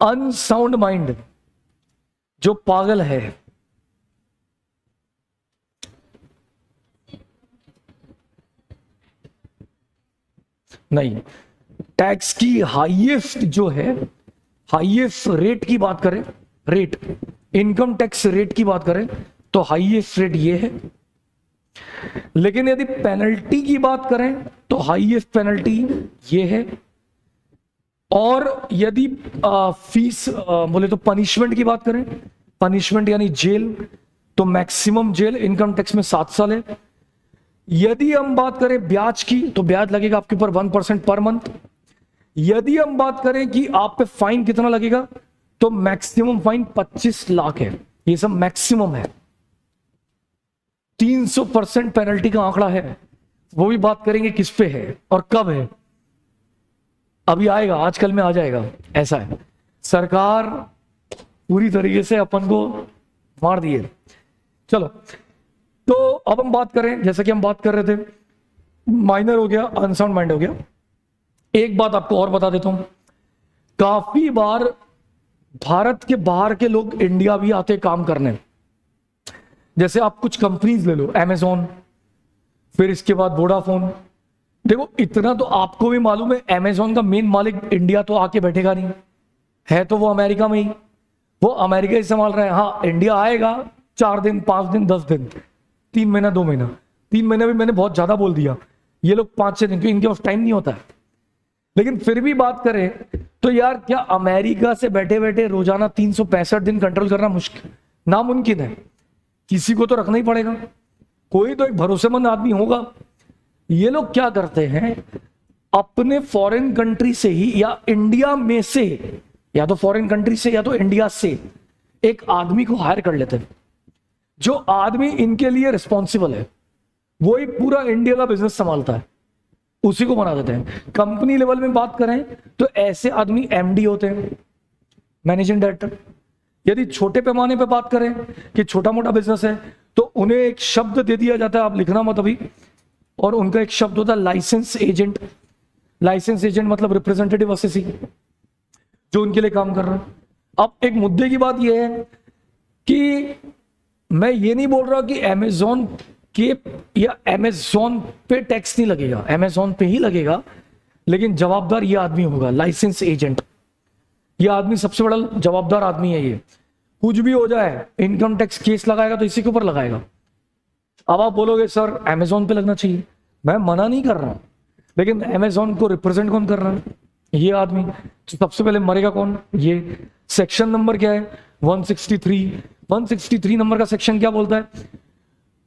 अनसाउंड माइंड, जो पागल है। नहीं, टैक्स की हाईएस्ट जो है, हाईएस्ट रेट की बात करें, रेट, इनकम टैक्स रेट की बात करें तो हाईएस्ट रेट ये है। लेकिन यदि पेनल्टी की बात करें तो हाईएस्ट पेनल्टी ये है। और यदि फीस बोले तो पनिशमेंट की बात करें, पनिशमेंट यानी जेल, तो मैक्सिमम जेल इनकम टैक्स में 7 साल है। यदि हम बात करें ब्याज की, तो ब्याज लगेगा आपके ऊपर 1% पर मंथ। यदि हम बात करें कि आप पे फाइन कितना लगेगा, तो मैक्सिमम फाइन 25 लाख है। ये सब मैक्सिमम है। 300% पेनल्टी का आंकड़ा है, वो भी बात करेंगे किस पे है और कब है। अभी आएगा, आजकल में आ जाएगा। ऐसा है, सरकार पूरी तरीके से अपन को मार दिए। चलो, तो अब हम बात करें, जैसा कि हम बात कर रहे थे, माइनर हो गया, अनसाउंड माइंड हो गया। एक बात आपको और बता देता हूं, काफी बार भारत के बाहर के लोग इंडिया भी आते काम करने। जैसे आप कुछ कंपनीज ले लो, अमेजॉन, फिर इसके बाद वोडाफोन। देखो इतना तो आपको भी मालूम है, अमेजॉन का मेन मालिक इंडिया तो आके बैठेगा नहीं, है तो वो अमेरिका में ही, वो अमेरिका ही संभाल रहा है। हाँ, इंडिया आएगा 4 दिन, 5 दिन, 10 दिन, 3 महीना, 2 महीना। 3 महीना भी मैंने बहुत ज्यादा बोल दिया, ये लोग 5-6 दिन, क्योंकि इनके पास टाइम नहीं होता है। लेकिन फिर भी बात करें तो यार, क्या अमेरिका से बैठे बैठे रोजाना 365 दिन कंट्रोल करना मुश्किल, नामुमकिन है। किसी को तो रखना ही पड़ेगा, कोई तो एक भरोसेमंद आदमी होगा। ये लोग क्या करते हैं, अपने फॉरेन कंट्री से ही या इंडिया में से, या तो फॉरेन कंट्री से या तो इंडिया से एक आदमी को हायर कर लेते हैं। जो आदमी इनके लिए रिस्पॉन्सिबल है, वो ही पूरा इंडिया का बिजनेस संभालता है, उसी को बना देते हैं। कंपनी लेवल में बात करें तो ऐसे आदमी एमडी होते हैं, मैनेजिंग डायरेक्टर। यदि छोटे पैमाने पे बात करें कि छोटा मोटा बिजनेस है, तो उन्हें एक शब्द दे दिया जाता है, आप लिखना मत अभी, और उनका एक शब्द होता है लाइसेंस एजेंट। लाइसेंस एजेंट मतलब रिप्रेजेंटेटिव असेसी, जो उनके लिए काम कर रहा है। अब एक मुद्दे की बात यह है कि मैं ये नहीं बोल रहा कि अमेजॉन के या अमेजॉन पे टैक्स नहीं लगेगा, अमेजॉन पे ही लगेगा, लेकिन जवाबदार ये आदमी होगा, लाइसेंस एजेंट। ये आदमी सबसे बड़ा जवाबदार आदमी है। ये कुछ भी हो जाए, इनकम टैक्स केस लगाएगा तो इसी के ऊपर लगाएगा। अब आप बोलोगे सर अमेजॉन पे लगना चाहिए, मैं मना नहीं कर रहा हूं, लेकिन अमेजॉन को रिप्रेजेंट कौन कर रहा है? ये आदमी। तो सबसे पहले मरेगा कौन? ये। सेक्शन नंबर क्या है? 163। 163 नंबर का सेक्शन क्या बोलता है?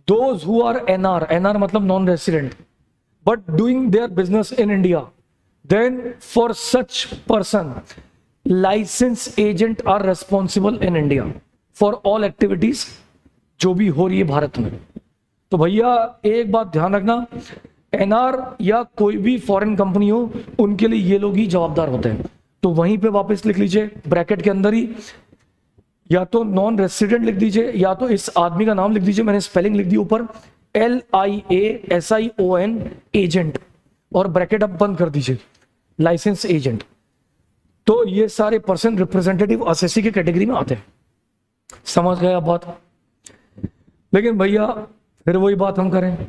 Those who are NR, NR मतलब non resident, but doing their business in India, then for such person licence agent are responsible in India for all activities जो भी हो रही है भारत में। तो भैया एक बात ध्यान रखना, एनआर या कोई भी फॉरेन कंपनी हो, उनके लिए ये लोग ही जवाबदार होते हैं। तो वहीं पे वापस लिख लीजिए ब्रैकेट के अंदर ही, या तो नॉन रेसिडेंट लिख दीजिए, या तो इस आदमी का नाम लिख दीजिए, मैंने स्पेलिंग लिख दी ऊपर, LIASION एजेंट, और ब्रैकेट अब बंद कर दीजिए, लाइसेंस एजेंट। तो ये सारे पर्सन रिप्रेजेंटेटिव असेसी के कैटेगरी में आते हैं। समझ गए आप बात? लेकिन भैया फिर वही बात हम करें,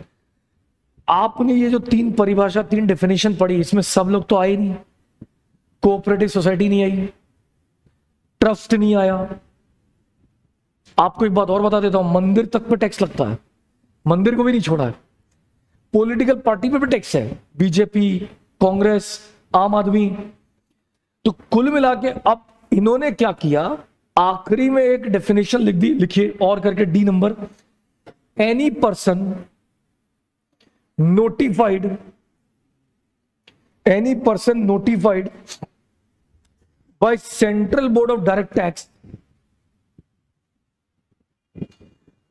आपने ये जो 3 परिभाषा, 3 डेफिनेशन पढ़ी, इसमें सब लोग तो आए नहीं। कोऑपरेटिव सोसाइटी नहीं आई, ट्रस्ट नहीं आया। आपको एक बात और बता देता हूं, मंदिर तक पे टैक्स लगता है, मंदिर को भी नहीं छोड़ा है। पॉलिटिकल पार्टी पे भी टैक्स है, बीजेपी, कांग्रेस, आम आदमी। तो कुल मिला के अब इन्होंने क्या किया, आखिरी में एक डेफिनेशन लिख दी, लिखिए और करके D number, any person notified by Central Board of Direct Tax,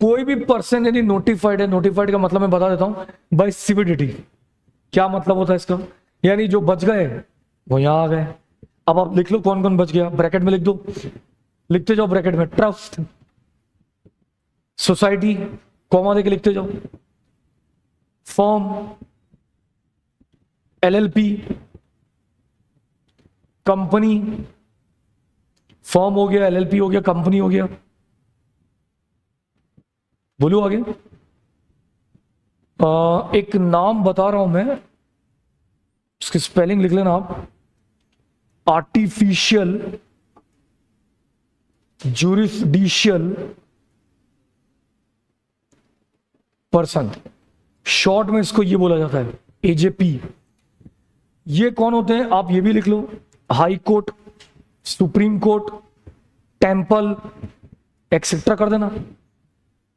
कोई भी पर्सन यदि नोटिफाइड है, नोटिफाइड का मतलब मैं बता देता हूं, बाय सीवीडीटी। क्या मतलब होता है इसका? यानी जो बच गए वो यहां आ गए। अब आप लिख लो कौन कौन बच गया, ब्रैकेट में लिख दो, लिखते जाओ ब्रैकेट में, ट्रस्ट, सोसाइटी, कॉमा देके लिखते जाओ, फॉर्म, LLP, कंपनी, फॉर्म हो गया, LLP हो गया, कंपनी हो गया। बोलो आगे। एक नाम बता रहा हूं मैं, उसकी स्पेलिंग लिख लेना आप, आर्टिफिशियल ज्यूरिसडिशियल पर्सन, शॉर्ट में इसको ये बोला जाता है, AJP। ये कौन होते हैं आप ये भी लिख लो, high court, supreme court, temple, etcetera कर देना,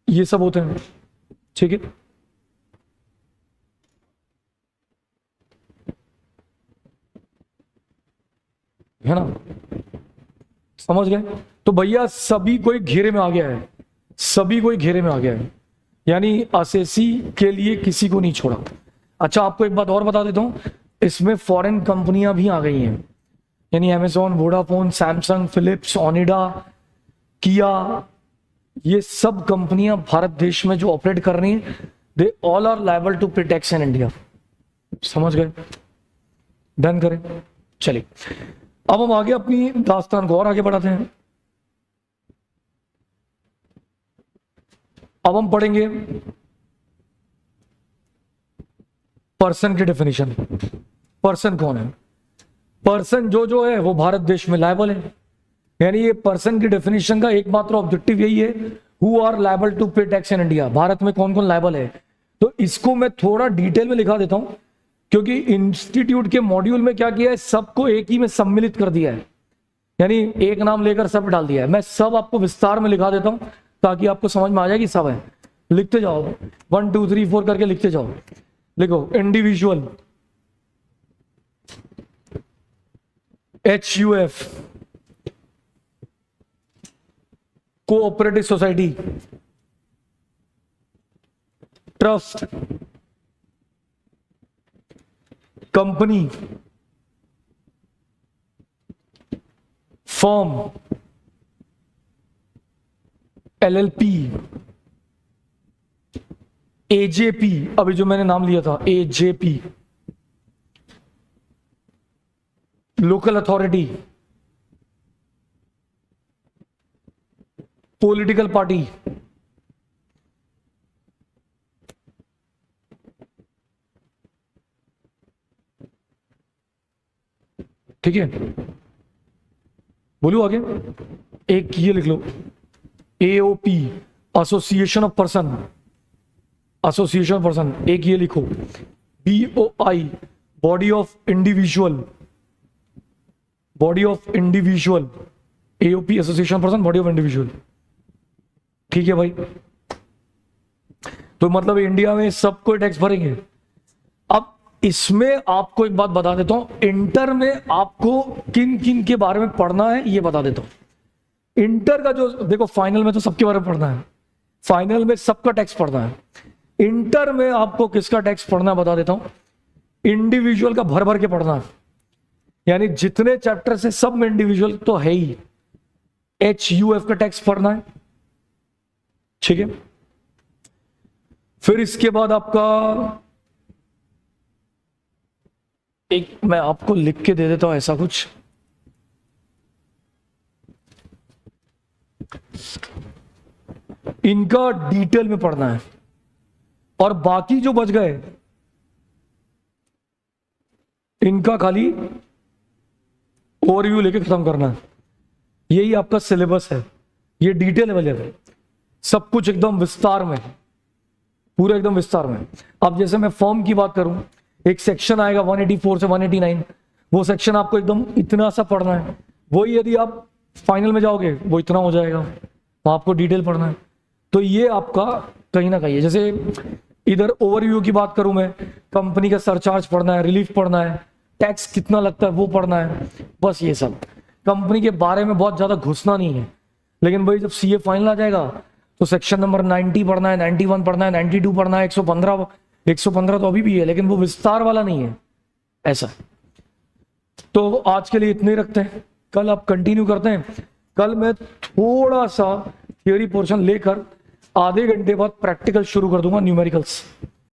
ये सब होते हैं। ठीक है, है ना? समझ गए? तो भैया सभी कोई घेरे में आ गया है, सभी कोई घेरे में आ गया है, यानी असेसी के लिए किसी को नहीं छोड़ा। अच्छा, आपको एक बात और बता देता हूं, इसमें फॉरेन कंपनियां भी आ गई हैं, यानी Amazon, Vodafone, Samsung, Philips, Onida, Kia, ये सब कंपनियां भारत देश में जो ऑपरेट कर रही हैं, they all are liable to pay tax in India. समझ गए? डन करें। चलिए अब हम आगे अपनी दास्तान को और आगे बढ़ाते हैं। अब हम पढ़ेंगे पर्सन की डेफिनेशन। पर्सन कौन है? पर्सन जो है वो भारत देश में लायबल है, यानी ये पर्सन की डेफिनेशन का एकमात्र ऑब्जेक्टिव यही है, who are liable to pay tax in India. Bharat में कौन कौन लायबल है, तो इसको मैं थोड़ा डिटेल में लिखा देता हूं, क्योंकि इंस्टीट्यूट के मॉड्यूल में क्या किया है, सबको एक ही में सम्मिलित कर दिया है, यानी एक नाम लेकर सब डाल दिया है। मैं सब आपको विस्तार में लिखा देता हूं ताकि आपको समझ में आ जाए कि सब है। लिखते जाओ, 1 2 3 4 करके लिखते जाओ। लिखो individual, HUF cooperative society, trust, company, firm, LLP, AJP, अभी जो मैंने नाम लिया था AJP, local authority, political party, ठीक है। बोलूं आगे, एक ये लिख लो AOP, association of person, association of person, एक ये लिखो BOI, body of individual, body of individual, AOP association of person, body of individual, ठीक है भाई। तो मतलब इंडिया में सबको टैक्स भरेंगे। अब इसमें आपको एक बात बता देता हूं, इंटर में आपको किन किन के बारे में पढ़ना है ये बता देता हूं। इंटर का जो देखो, फाइनल में तो सबके बारे में पढ़ना है, फाइनल में सबका टैक्स पढ़ना है। इंटर में आपको किसका टैक्स पढ़ना है बता देता हूं, इंडिविजुअल का भर भर के पढ़ना है, यानी जितने चैप्टर से सब में इंडिविजुअल तो है ही। HUF का टैक्स पढ़ना है, ठीक है। फिर इसके बाद आपका एक मैं आपको लिख के दे देता हूं ऐसा कुछ, इनका डिटेल में पढ़ना है, और बाकी जो बच गए इनका खाली ओवरव्यू लेके खत्म करना है। यही आपका सिलेबस है, ये डिटेल अवेलेबल है, सब कुछ एकदम विस्तार में, पूरा एकदम विस्तार में। अब जैसे मैं फॉर्म की बात करूं, एक सेक्शन आएगा 184 से 189, वो सेक्शन आपको एकदम इतना सा पढ़ना है, वही यदि आप फाइनल में जाओगे वो इतना हो जाएगा, तो आपको डिटेल पढ़ना है। तो ये आपका कहीं ना कहीं है। जैसे इधर ओवरव्यू की बात करूं मैं, कंपनी का सरचार्ज पढ़ना है, रिलीफ पढ़ना है, टैक्स कितना लगता है वो पढ़ना है, बस ये सब। कंपनी के बारे में बहुत ज्यादा घुसना नहीं है, लेकिन भाई जब CA फाइनल आ जाएगा तो सेक्शन नंबर 90 पढ़ना है, 91 पढ़ना है, 92 पढ़ना है, 115 तो अभी भी है, लेकिन वो विस्तार वाला नहीं है ऐसा। तो आज के लिए इतने ही रखते हैं, कल आप कंटिन्यू करते हैं। कल मैं थोड़ा सा थियोरी पोर्शन लेकर आधे घंटे बाद प्रैक्टिकल शुरू कर दूंगा, न्यूमेरिकल्स।